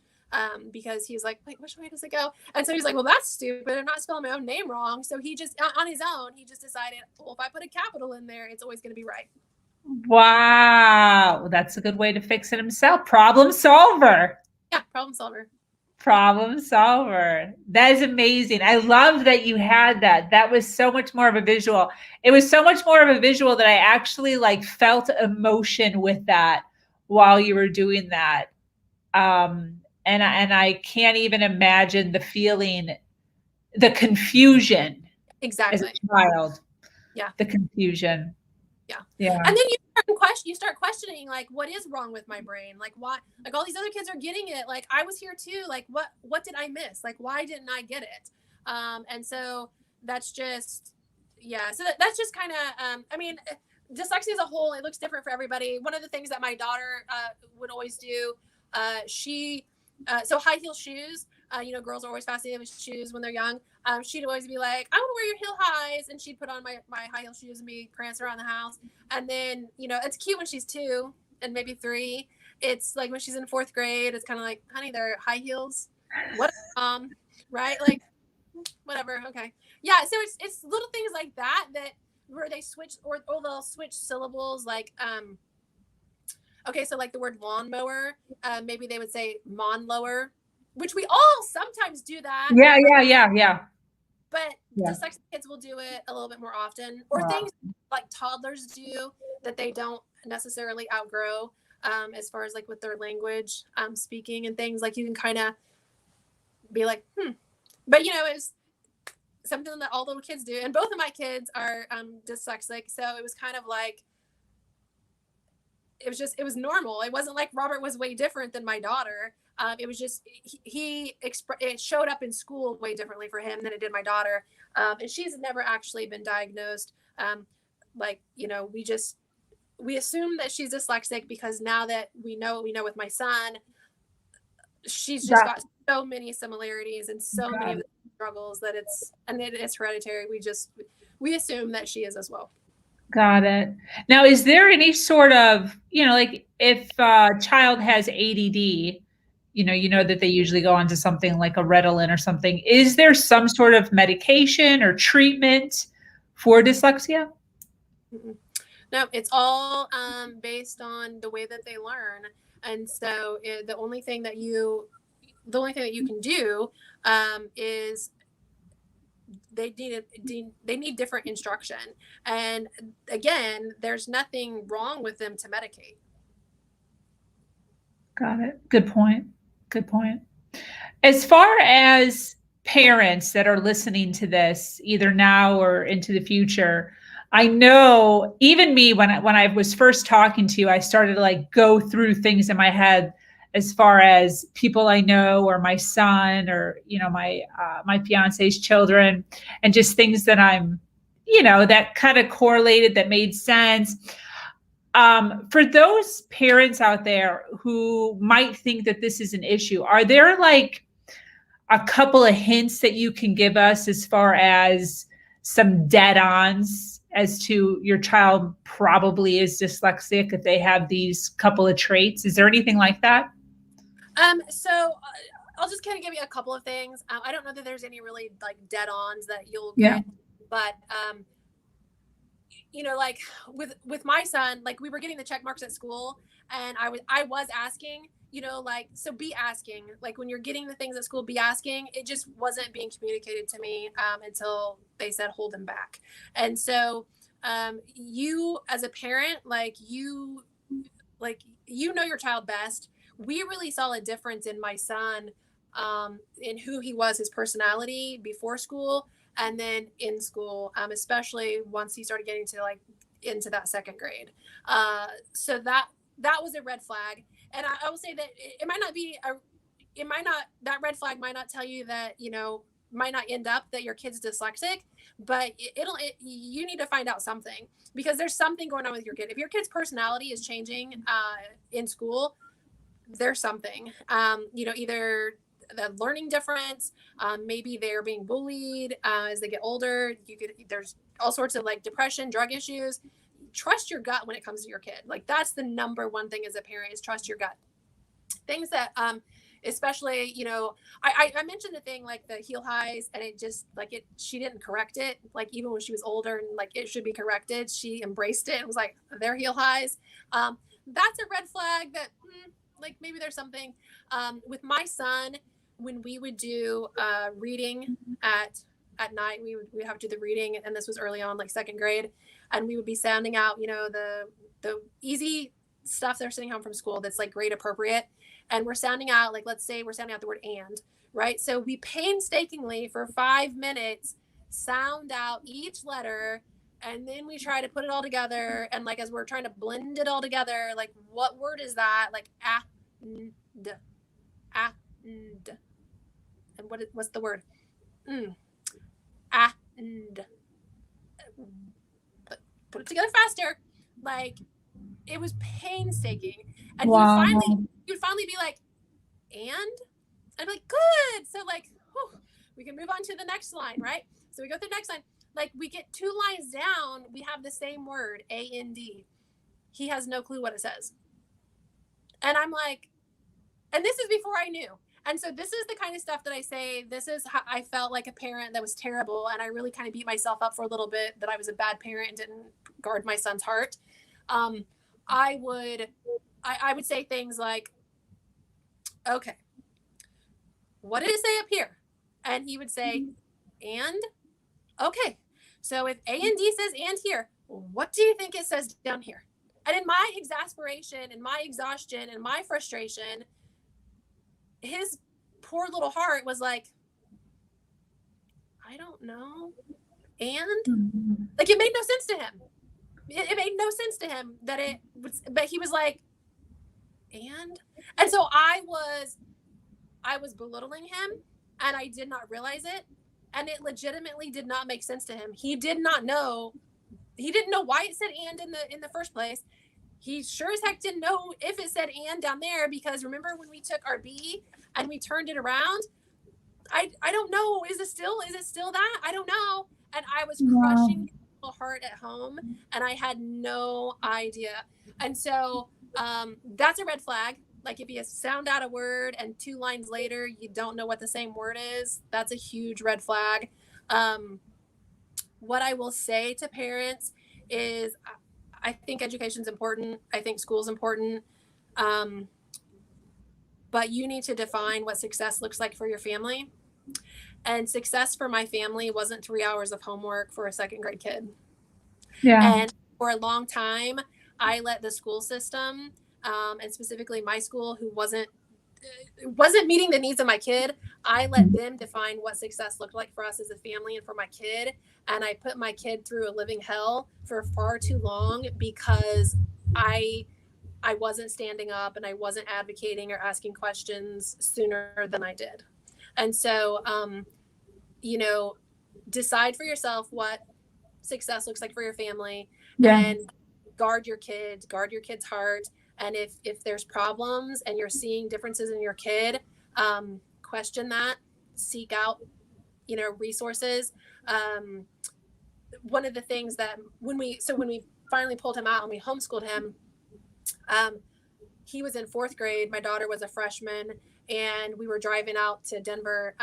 because he's like, wait, which way does it go? And so he's like, well, that's stupid. I'm not spelling my own name wrong. So he just, on his own, he just decided, well, if I put a capital in there, it's always going to be right. Wow. That's a good way to fix it himself. Problem solver. Yeah, problem solver. Problem solver. That is amazing. I love that you had that. That was so much more of a visual. It was so much more of a visual that I actually like felt emotion with that while you were doing that. And I can't even imagine the feeling, the confusion as Exactly. a child, Yeah. the confusion. Yeah. Yeah. And then you start questioning, like, what is wrong with my brain? Like, why, like, all these other kids are getting it. Like, I was here too. Like, what did I miss? Like, why didn't I get it? And so that's just, yeah. So that's just kind of, I mean, dyslexia as a whole, it looks different for everybody. One of the things that my daughter would always do, so high heel shoes, girls are always fascinated with shoes when they're young. She'd always be like, I want to wear your heel highs. And she'd put on my high heel shoes and be prancing around the house. And then, it's cute when she's 2 and maybe 3. It's like when she's in 4th grade, it's kind of like, honey, they're high heels. What, right? Like, whatever. Okay. Yeah. So it's little things like that where they switch or they'll switch syllables. Like, okay. So like the word lawnmower, maybe they would say lawn lower, which we all sometimes do that. Yeah. But Yeah. dyslexic kids will do it a little bit more often, or things like toddlers do that they don't necessarily outgrow, as far as like with their language, speaking and things. Like you can kind of be like, but it's something that all little kids do. And both of my kids are dyslexic, so it was kind of like it was normal. It wasn't like Robert was way different than my daughter. It was just it showed up in school way differently for him than it did my daughter. And she's never actually been diagnosed. We assume that she's dyslexic because now that we know what we know with my son, she's just got so many similarities and so many of the struggles that it's hereditary. We assume that she is as well. Got it. Now, is there any sort of, like if a child has ADD, that they usually go on to something like a Ritalin or something. Is there some sort of medication or treatment for dyslexia? No, it's all based on the way that they learn. And so the only thing that you can do is they need different instruction. And again, there's nothing wrong with them to medicate. Got it. Good point. As far as parents that are listening to this, either now or into the future, I know even me, when I was first talking to you, I started to like go through things in my head as far as people I know or my son or, my fiance's children, and just things that I'm, that kind of correlated, that made sense. For those parents out there who might think that this is an issue, are there like a couple of hints that you can give us as far as some dead-ons as to your child probably is dyslexic if they have these couple of traits? Is there anything like that? So I'll just kind of give you a couple of things. I don't know that there's any really like dead-ons that you'll get, but like with my son, like we were getting the check marks at school, and I was asking, so be asking, like when you're getting the things at school, be asking. It just wasn't being communicated to me until they said hold them back. And so you as a parent, you know your child best. We really saw a difference in my son, in who he was, his personality before school, and then in school, especially once he started getting to into that 2nd grade. So that was a red flag. And I will say that that red flag might not tell you that, might not end up that your kid's dyslexic, but you need to find out something, because there's something going on with your kid. If your kid's personality is changing in school, there's something, either the learning difference, maybe they're being bullied as they get older. There's all sorts of like depression, drug issues. Trust your gut when it comes to your kid. Like that's the number one thing as a parent, is trust your gut. Things that especially, I mentioned the thing like the heel highs, and it just she didn't correct it. Like even when she was older and like it should be corrected, she embraced it and was like, they're heel highs. That's a red flag that like maybe there's something with my son. when we would do reading at night, we would have to do the reading, and this was early on, like second grade, and we would be sounding out, you know, the easy stuff they're sitting home from school that's like grade appropriate, and we're sounding out, like, let's say we're sounding out the word and, right? So we painstakingly for 5 minutes sound out each letter, and then we try to put it all together, and like as we're trying to blend it all together, like what word is that? Like and what's the word? And put it together faster. Like, it was painstaking, and Wow. you'd finally be like, and I'd be like, good. So like, whew, we can move on to the next line, right? So we go through the next line. Like, we get 2 lines down, we have the same word, A-N-D. He has no clue what it says. And I'm like, and this is before I knew. And so this is the kind of stuff that I say, this is how I felt like a parent that was terrible. And I really kind of beat myself up for a little bit that I was a bad parent and didn't guard my son's heart. I would say things like, okay, what did it say up here? And he would say, and? Okay, so if A and D says and here, what do you think it says down here? And in my exasperation and my exhaustion and my frustration, his poor little heart was like, I don't know. And like, it made no sense to him. It made no sense to him that it was, but he was like, and so I was belittling him, and I did not realize it. And it legitimately did not make sense to him. He didn't know why it said and in the first place. He sure as heck didn't know if it said and down there, because remember when we took our B and we turned it around? I don't know. Is it still that? I don't know. And I was crushing my heart at home, and I had no idea. And so that's a red flag. Like, if you sound out a word and 2 lines later you don't know what the same word is, that's a huge red flag. What I will say to parents is, I think education is important. I think school is important. But you need to define what success looks like for your family. And success for my family wasn't 3 hours of homework for a second grade kid. Yeah. And for a long time, I let the school system, and specifically my school, who wasn't meeting the needs of my kid, I let them define what success looked like for us as a family and for my kid. And I put my kid through a living hell for far too long because I wasn't standing up and I wasn't advocating or asking questions sooner than I did. And so, decide for yourself what success looks like for your family, and guard your kids' heart. And if there's problems and you're seeing differences in your kid, question that, seek out, resources. One of the things that when we finally pulled him out and we homeschooled him, he was in 4th grade. My daughter was a freshman, and we were driving out to Denver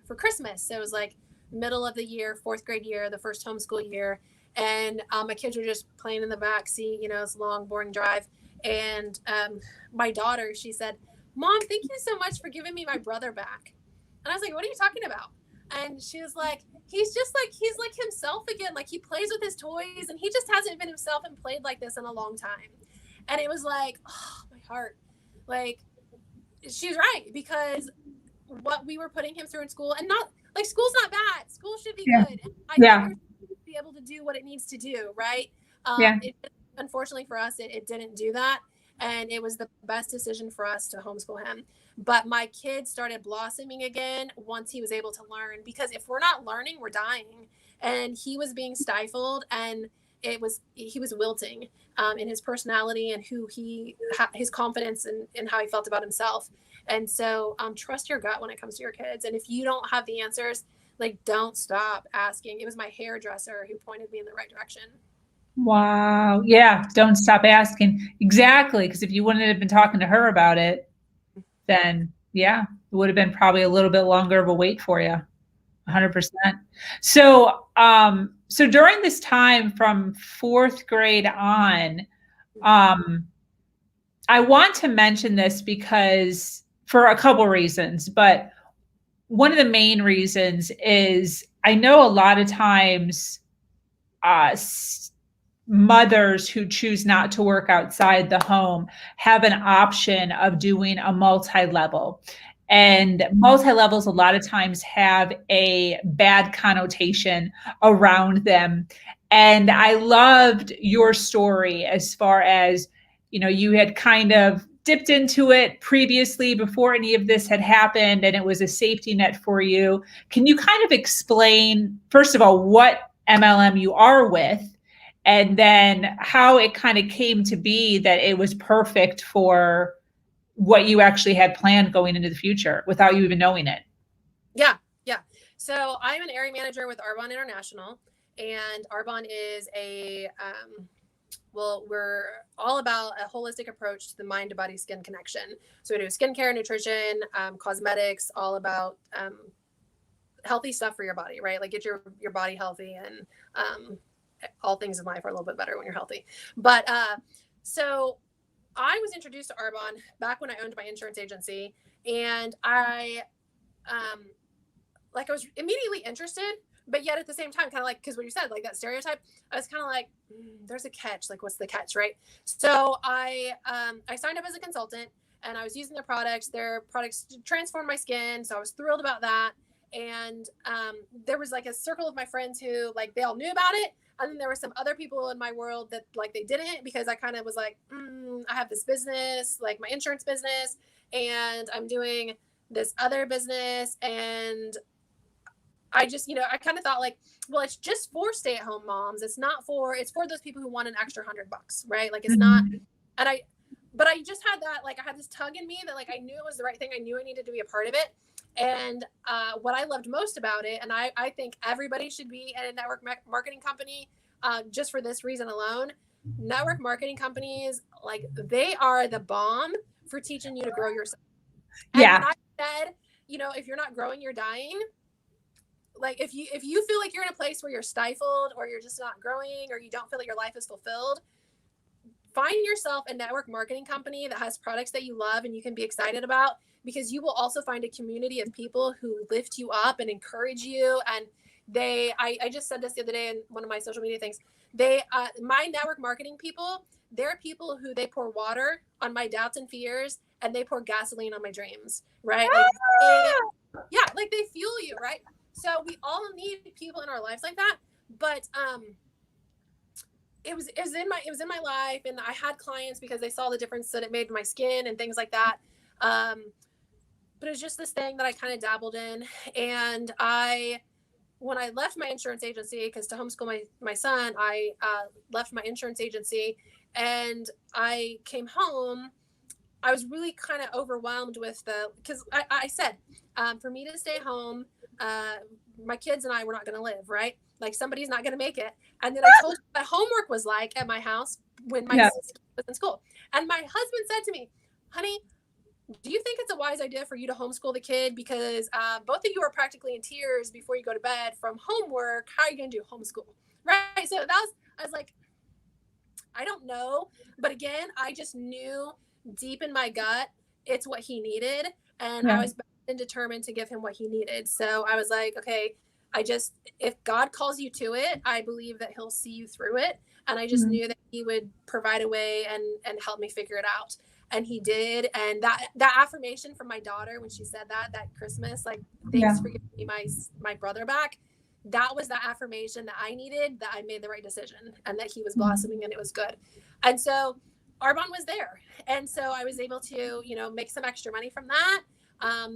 for Christmas. So it was like middle of the year, 4th grade year, the first homeschool year. And my kids were just playing in the back seat, it's a long, boring drive. And my daughter, she said, "Mom, thank you so much for giving me my brother back." And I was like, "What are you talking about?" And she was like, he's like himself again. Like, he plays with his toys, and he just hasn't been himself and played like this in a long time. And it was like, oh, my heart. Like, she's right, because what we were putting him through in school, and not like, school's not bad. School should be good. I think be able to do what it needs to do, right? Unfortunately for us, it didn't do that. And it was the best decision for us to homeschool him. But my kid started blossoming again once he was able to learn, because if we're not learning, we're dying. And he was being stifled, and he was wilting in his personality and his confidence and how he felt about himself. And so trust your gut when it comes to your kids. And if you don't have the answers, like, don't stop asking. It was my hairdresser who pointed me in the right direction. Wow. Yeah. Don't stop asking. Exactly. Because if you wouldn't have been talking to her about it, then it would have been probably a little bit longer of a wait for you. 100%. So, so during this time from 4th grade on, I want to mention this because for a couple reasons, but one of the main reasons is I know a lot of times mothers who choose not to work outside the home have an option of doing a multi-level. And multi-levels a lot of times have a bad connotation around them. And I loved your story as far as, you had kind of dipped into it previously before any of this had happened, and it was a safety net for you. Can you kind of explain, first of all, what MLM you are with, and then how it kind of came to be that it was perfect for what you actually had planned going into the future without you even knowing it? Yeah. So I'm an area manager with Arbonne International, and Arbonne is we're all about a holistic approach to the mind to body skin connection. So we do skincare, nutrition, cosmetics, all about healthy stuff for your body, right? Like get your body healthy, and all things in life are a little bit better when you're healthy. But so I was introduced to Arbonne back when I owned my insurance agency, and I was immediately interested, but yet at the same time, kind of like, because what you said, like that stereotype, I was kind of like, there's a catch. Like, what's the catch, right? So I signed up as a consultant, and I was using their products. Their products transformed my skin, so I was thrilled about that. And there was like a circle of my friends who, like, they all knew about it. And then there were some other people in my world that, like, they didn't, because I kind of was like, I have this business, like my insurance business, and I'm doing this other business. And I just, I kind of thought like, well, it's just for stay-at-home moms. It's for those people who want an extra $100, right? Like it's not, but I just had that, like, I had this tug in me that, like, I knew it was the right thing. I knew I needed to be a part of it. And what I loved most about it, and I think everybody should be at a network marketing company just for this reason alone. Network marketing companies, like, they are the bomb for teaching you to grow yourself. And when I said, if you're not growing, you're dying. Like, if you feel like you're in a place where you're stifled, or you're just not growing, or you don't feel like your life is fulfilled, find yourself a network marketing company that has products that you love and you can be excited about, because you will also find a community of people who lift you up and encourage you. And I just said this the other day in one of my social media things. My network marketing people, they're people who, they pour water on my doubts and fears, and they pour gasoline on my dreams, right? Like they fuel you, right? So we all need people in our lives like that. But it was in my life, and I had clients because they saw the difference that it made in my skin and things like that. But it was just this thing that I kind of dabbled in. And when I left my insurance agency, because to homeschool my son, I left my insurance agency and I came home. I was really kind of overwhelmed with because I said, for me to stay home, my kids and I were not going to live, right? Like, somebody's not going to make it. And then I told you what homework was like at my house when my son was in school. And my husband said to me, honey, do you think it's a wise idea for you to homeschool the kid? Because both of you are practically in tears before you go to bed from homework. How are you going to do homeschool? Right. So I was like, I don't know. But again, I just knew deep in my gut, it's what he needed. And I was determined to give him what he needed. So I was like, okay, if God calls you to it, I believe that he'll see you through it. And I just knew that he would provide a way and help me figure it out. And he did. And that affirmation from my daughter, when she said that Christmas, like, thanks for giving me my brother back. That was the affirmation that I needed, that I made the right decision and that he was blossoming and it was good. And so Arbonne was there. And so I was able to, make some extra money from that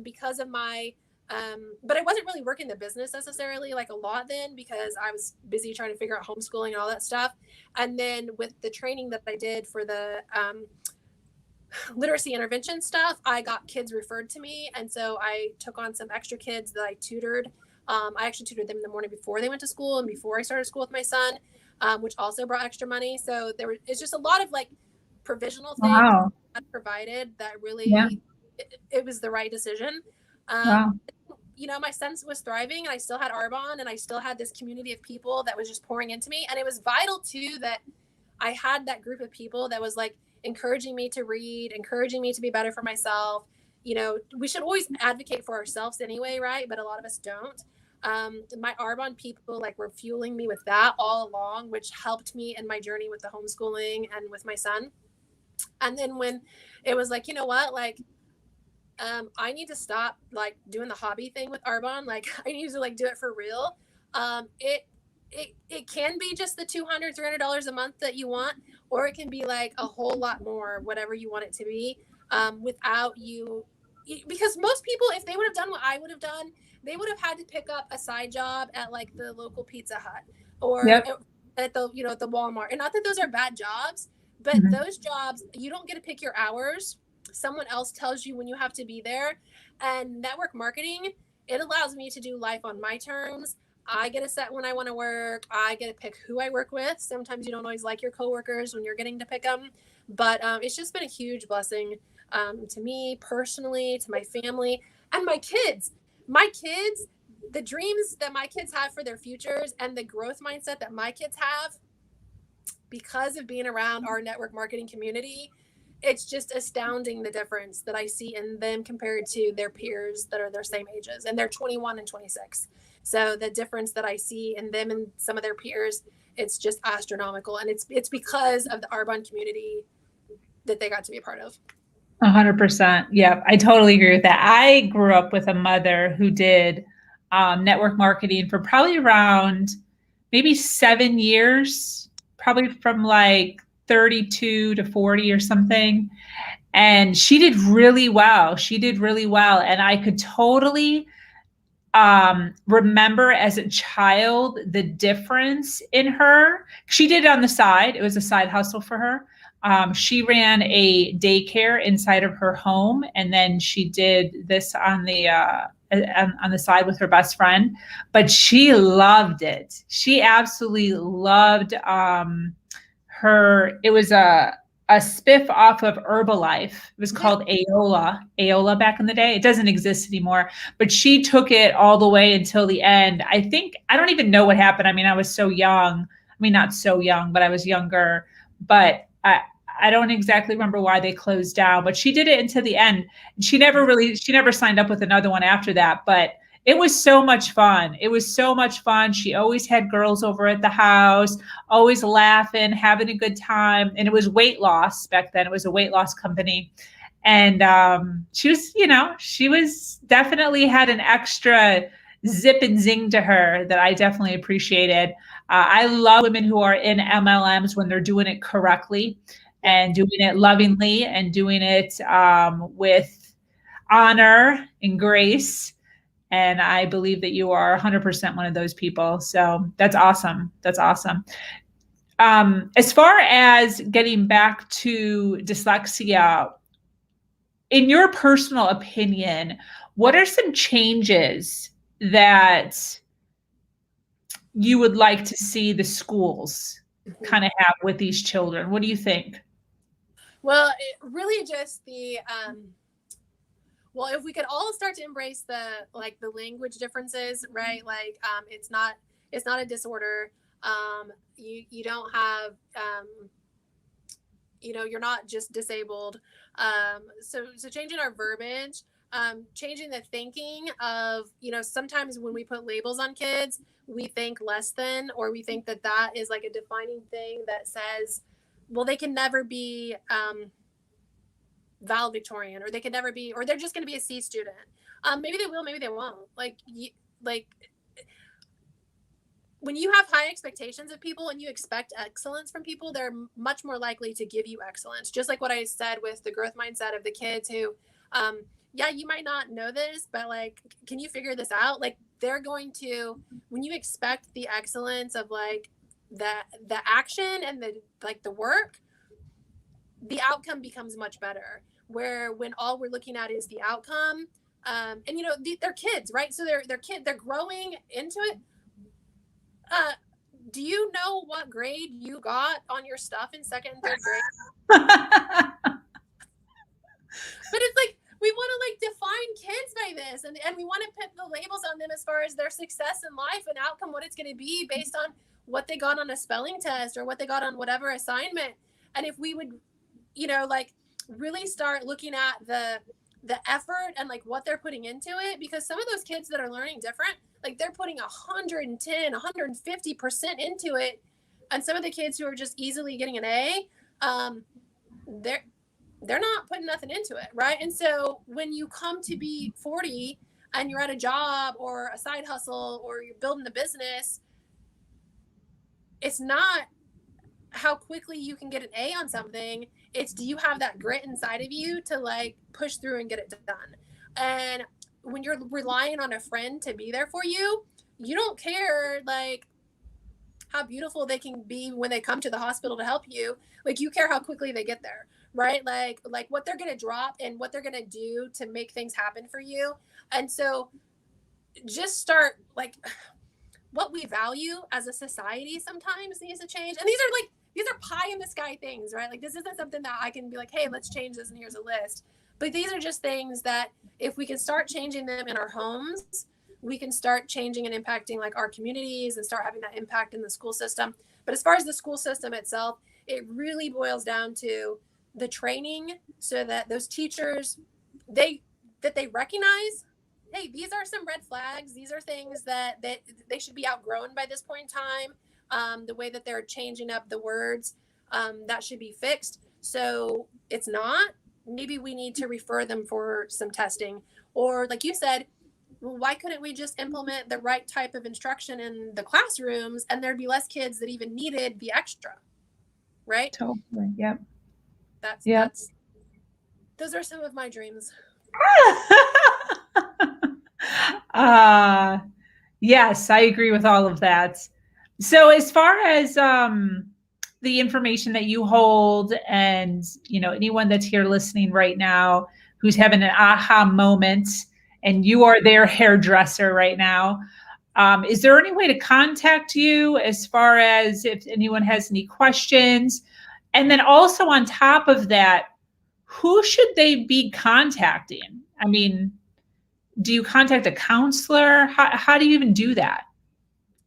because of my, but I wasn't really working the business necessarily like a lot then, because I was busy trying to figure out homeschooling and all that stuff. And then with the training that I did for the literacy intervention stuff, I got kids referred to me. And so I took on some extra kids that I tutored. I actually tutored them in the morning before they went to school and before I started school with my son, which also brought extra money. So it's just a lot of like provisional things that provided that really, it was the right decision. My son was thriving, and I still had Arbonne, and I still had this community of people that was just pouring into me. And it was vital too that I had that group of people that was like encouraging me to read, encouraging me to be better for myself, we should always advocate for ourselves anyway, right? But a lot of us don't. My Arbonne people were fueling me with that all along, which helped me in my journey with the homeschooling and with my son. And then when it was like, you know what, I need to stop doing the hobby thing with Arbonne. I need to do it for real. It can be just the $200-$300 a month that you want, or it can be a whole lot more, whatever you want it to be, without you. Because most people, if they would have done what I would have done, they would have had to pick up a side job at the local Pizza Hut or Yep. at the at the Walmart. And not that those are bad jobs, but Mhm. those jobs, you don't get to pick your hours. Someone else tells you when you have to be there. And network marketing, it allows me to do life on my terms. I get to set when I want to work. I get to pick who I work with. Sometimes you don't always like your coworkers when you're getting to pick them, but it's just been a huge blessing to me personally, to my family, and my kids. My kids, the dreams that my kids have for their futures and the growth mindset that my kids have because of being around our network marketing community, it's just astounding the difference that I see in them compared to their peers that are their same ages, and they're 21 and 26. So the difference that I see in them and some of their peers, it's just astronomical. And it's because of the Arbonne community that they got to be a part of. 100%. Yeah, I totally agree with that. I grew up with a mother who did network marketing for probably around maybe 7 years, probably from 32 to 40 or something. And she did really well. She did really well. And I could totally remember as a child the difference in her. She did it on the side. It was a side hustle for her. She ran a daycare inside of her home, and then she did this on the side with her best friend. But she loved it. She absolutely loved her. It was a spiff off of Herbalife. It was called Aola back in the day. It doesn't exist anymore, but she took it all the way until the end. I don't even know what happened. I mean, I was so young. I mean, not so young, but I was younger. But I don't exactly remember why they closed down, but she did it until the end. She never signed up with another one after that, but it was so much fun. It was so much fun. She always had girls over at the house, always laughing, having a good time. And it was weight loss back then. It was a weight loss company. And she was definitely had an extra zip and zing to her that I definitely appreciated. I love women who are in MLMs when they're doing it correctly and doing it lovingly and doing it with honor and grace. And I believe that you are 100% one of those people. So that's awesome. That's awesome. As far as getting back to dyslexia, in your personal opinion, what are some changes that you would like to see the schools kind of have with these children? What do you think? Well, really just well, if we could all start to embrace the language differences, right? It's not a disorder. You don't have you're not just disabled. So changing our verbiage, changing the thinking of, sometimes when we put labels on kids, we think less than, or we think that is a defining thing that says, well, they can never be valedictorian, or they could never be, or they're just going to be a C student. Maybe they will, maybe they won't. When you have high expectations of people and you expect excellence from people, they're much more likely to give you excellence. Just like what I said with the growth mindset of the kids who, yeah, you might not know this, but can you figure this out? They're going to, when you expect the excellence of the action and the work, the outcome becomes much better. Where when all we're looking at is the outcome, and they're kids, right? So they're growing into it. Do you know what grade you got on your stuff in second and third grade? But it's we want to define kids by this, and we want to put the labels on them as far as their success in life and outcome, what it's going to be based on what they got on a spelling test or what they got on whatever assignment. And if we would, really start looking at the effort and like what they're putting into it, because some of those kids that are learning different, like they're putting 110, 150% into it. And some of the kids who are just easily getting an A, they're not putting nothing into it, right? And so when you come to be 40 and you're at a job or a side hustle or you're building a business, it's not how quickly you can get an A on something. It's, do you have that grit inside of you to like push through and get it done? And when you're relying on a friend to be there for you, you don't care like how beautiful they can be when they come to the hospital to help you. Like you care how quickly they get there, right? Like what they're going to drop and what they're going to do to make things happen for you. And so just start like what we value as a society sometimes needs to change. And these are pie in the sky things, right? Like this isn't something that I can be like, hey, let's change this and here's a list. But these are just things that if we can start changing them in our homes, we can start changing and impacting like our communities and start having that impact in the school system. But as far as the school system itself, it really boils down to the training so that those teachers, they recognize, hey, these are some red flags. These are things that they should be outgrown by this point in time. The way that they're changing up the words, that should be fixed. So it's not, maybe we need to refer them for some testing. Or like you said, why couldn't we just implement the right type of instruction in the classrooms and there'd be less kids that even needed the extra, right? Totally. Yep. That's those are some of my dreams. Yes, I agree with all of that. So as far as the information that you hold, and anyone that's here listening right now who's having an aha moment, and you are their hairdresser right now, is there any way to contact you as far as if anyone has any questions? And then also on top of that, who should they be contacting? I mean, do you contact a counselor? How do you even do that?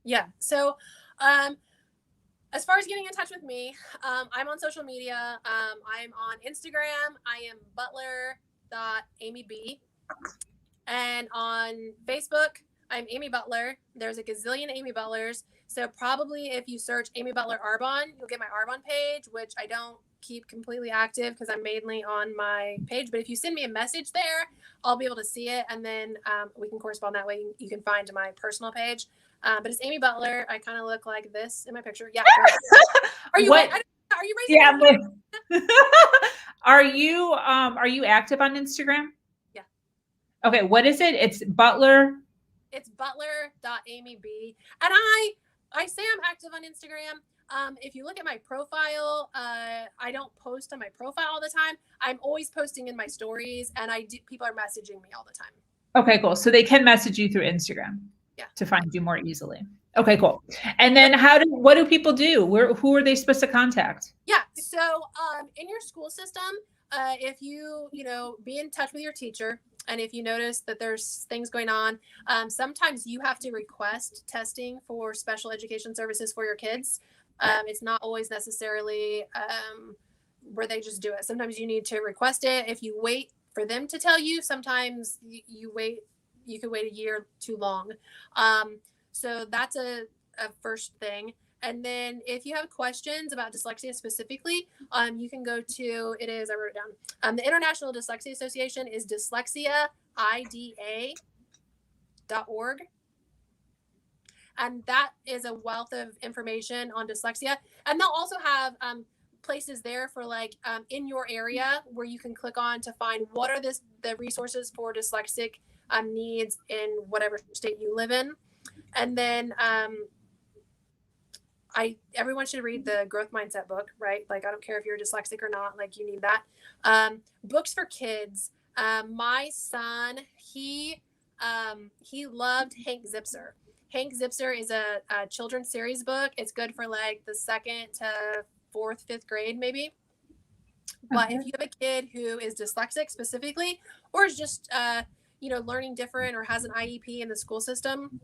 Yeah. So, as far as getting in touch with me, I'm on social media. I'm on Instagram. I am butler.amyb. And on Facebook, I'm Amy Butler. There's a gazillion Amy Butlers. So probably if you search Amy Butler Arbonne, you'll get my Arbonne page, which I don't keep completely active because I'm mainly on my page. But if you send me a message there, I'll be able to see it. And then we can correspond that way. You can find my personal page. But it's Amy Butler. I kind of look like this in my picture. Yeah. Are you? What? Are you raising? Yeah. Are you active on Instagram? Yeah. Okay. What is it? It's Butler. It's butler.amyb. And I say I'm active on Instagram. If you look at my profile, I don't post on my profile all the time. I'm always posting in my stories, and people are messaging me all the time. Okay, cool. So they can message you through Instagram. Yeah. To find you more easily. Okay, cool. And then what do people do? Who are they supposed to contact? Yeah. So in your school system, if you be in touch with your teacher, and if you notice that there's things going on, sometimes you have to request testing for special education services for your kids. It's not always necessarily where they just do it. Sometimes you need to request it. If you wait for them to tell you, sometimes you could wait a year too long. So that's a first thing. And then if you have questions about dyslexia specifically, you can go to, I wrote it down. The International Dyslexia Association is dyslexiaida.org. And that is a wealth of information on dyslexia. And they'll also have places there for like in your area where you can click on to find what are the resources for dyslexic needs in whatever state you live in. And then everyone should read the growth mindset book, right? Like, I don't care if you're dyslexic or not, like you need that. Books for kids. My son, he loved Hank Zipser. Hank Zipser is a children's series book. It's good for like the 2nd to 4th, 5th grade, maybe. But if you have a kid who is dyslexic specifically, or is just, learning different or has an IEP in the school system,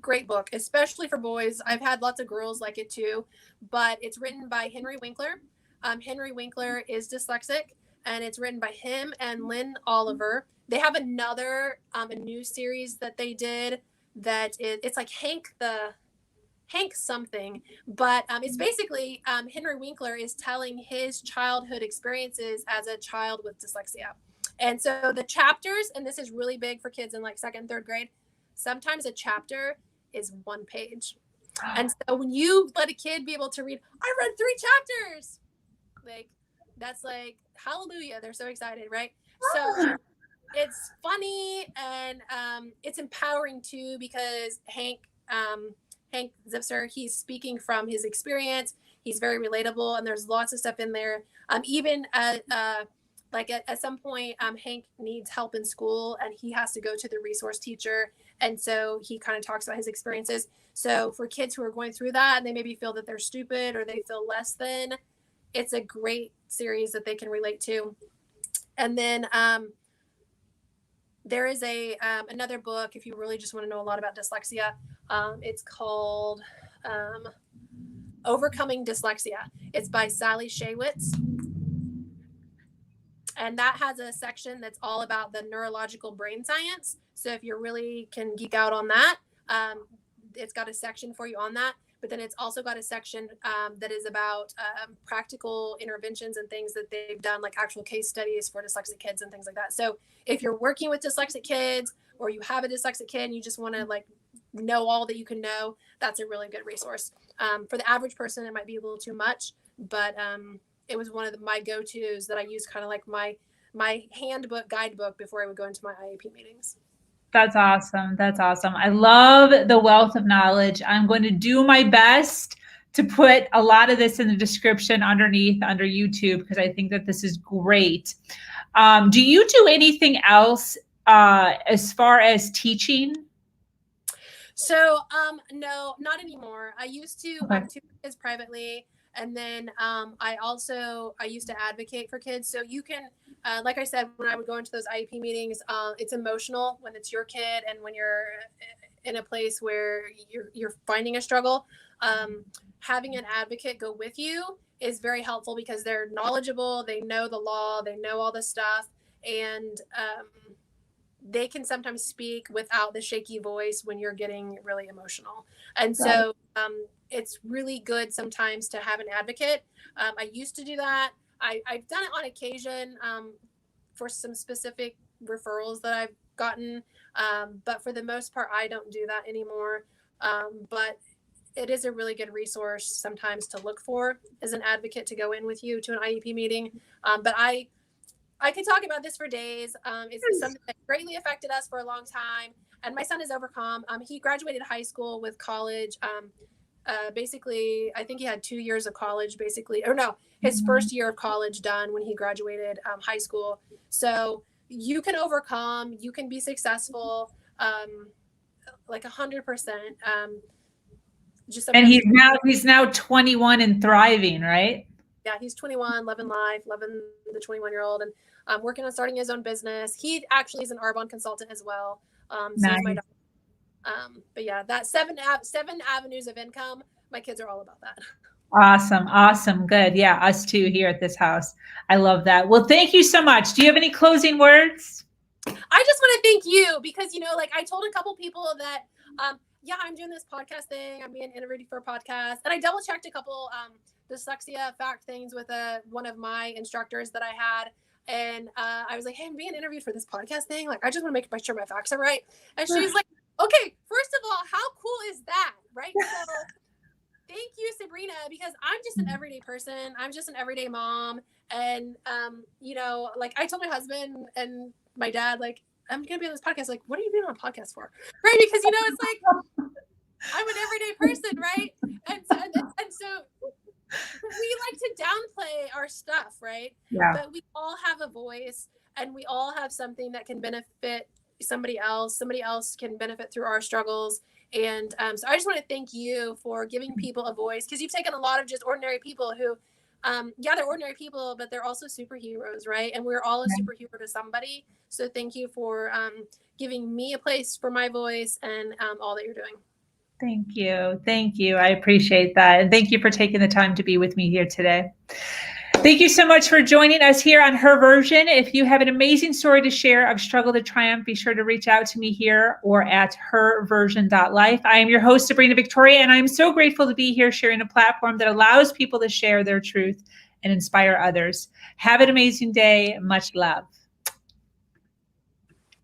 great book, especially for boys. I've had lots of girls like it too, but it's written by Henry Winkler. Henry Winkler is dyslexic, and it's written by him and Lynn Oliver. They have another a new series that they did that it's like Hank something, but it's basically Henry Winkler is telling his childhood experiences as a child with dyslexia. And so the chapters, and this is really big for kids in like second and third grade, sometimes a chapter is 1 page. And so when you let a kid be able to read, I read 3 chapters, like that's like hallelujah, they're so excited, right? So it's funny, and it's empowering too, because Hank Zipser, he's speaking from his experience. He's very relatable, and there's lots of stuff in there. Even at some point, Hank needs help in school, and he has to go to the resource teacher, and so he kind of talks about his experiences. So for kids who are going through that, and they maybe feel that they're stupid or they feel less than, it's a great series that they can relate to. And then there is another book, if you really just want to know a lot about dyslexia. It's called Overcoming Dyslexia. It's by Sally Shaywitz. And that has a section that's all about the neurological brain science. So if you really can geek out on that, it's got a section for you on that. But then it's also got a section that is about practical interventions and things that they've done, like actual case studies for dyslexic kids and things like that. So if you're working with dyslexic kids, or you have a dyslexic kid and you just want to like know all that you can know, that's a really good resource. For the average person, it might be a little too much, but it was one of my go-tos that I use, kind of like my handbook, guidebook before I would go into my IEP meetings. That's awesome. That's awesome. I love the wealth of knowledge. I'm going to do my best to put a lot of this in the description underneath under YouTube, because I think that this is great. Do you do anything else as far as teaching? So no, not anymore. I used to tutor kids privately, and then I used to advocate for kids. So you can, like I said, when I would go into those IEP meetings, it's emotional when it's your kid and when you're in a place where you're finding a struggle. Having an advocate go with you is very helpful, because they're knowledgeable, they know the law, they know all the stuff, and they can sometimes speak without the shaky voice when you're getting really emotional. And so it's really good sometimes to have an advocate. I used to do that. I've done it on occasion for some specific referrals that I've gotten. But for the most part, I don't do that anymore. But it is a really good resource sometimes to look for as an advocate to go in with you to an IEP meeting. But I could talk about this for days. It's something that greatly affected us for a long time. And my son has overcome. He graduated high school with college. Basically, I think he had 2 years of college, basically. Or no, his first year of college done when he graduated high school. So you can overcome. You can be successful, like 100%. And he's now 21 and thriving, right? Yeah, he's 21, loving life, loving the 21-year-old, and working on starting his own business. He actually is an Arbonne consultant as well. So nice. is my daughter. But yeah, that seven avenues of income, my kids are all about that. Awesome. Awesome. Good. Yeah, us too here at this house. I love that. Well, thank you so much. Do you have any closing words? I just want to thank you, because, like I told a couple people that, yeah, I'm doing this podcast thing. I'm being interviewed for a podcast. And I double checked a couple dyslexia fact things with one of my instructors that I had. And I was like, hey, I'm being interviewed for this podcast thing. Like, I just want to make sure my facts are right. And she's like, okay, first of all, how cool is that? Right. So thank you, Sabrina, because I'm just an everyday person. I'm just an everyday mom. And, like I told my husband and my dad, like, I'm going to be on this podcast. Like, what are you being on a podcast for? Right. Because, it's like, I'm an everyday person. Right. And so we like to downplay our stuff, right? Yeah. But we all have a voice, and we all have something that can benefit somebody else. Somebody else can benefit through our struggles. And so I just want to thank you for giving people a voice, because you've taken a lot of just ordinary people who, they're ordinary people, but they're also superheroes, right? And we're all a superhero to somebody. So thank you for giving me a place for my voice and all that you're doing. Thank you. Thank you. I appreciate that. And thank you for taking the time to be with me here today. Thank you so much for joining us here on Her Version. If you have an amazing story to share of struggle to triumph, be sure to reach out to me here or at herversion.life. I am your host, Sabrina Victoria, and I'm so grateful to be here sharing a platform that allows people to share their truth and inspire others. Have an amazing day. Much love.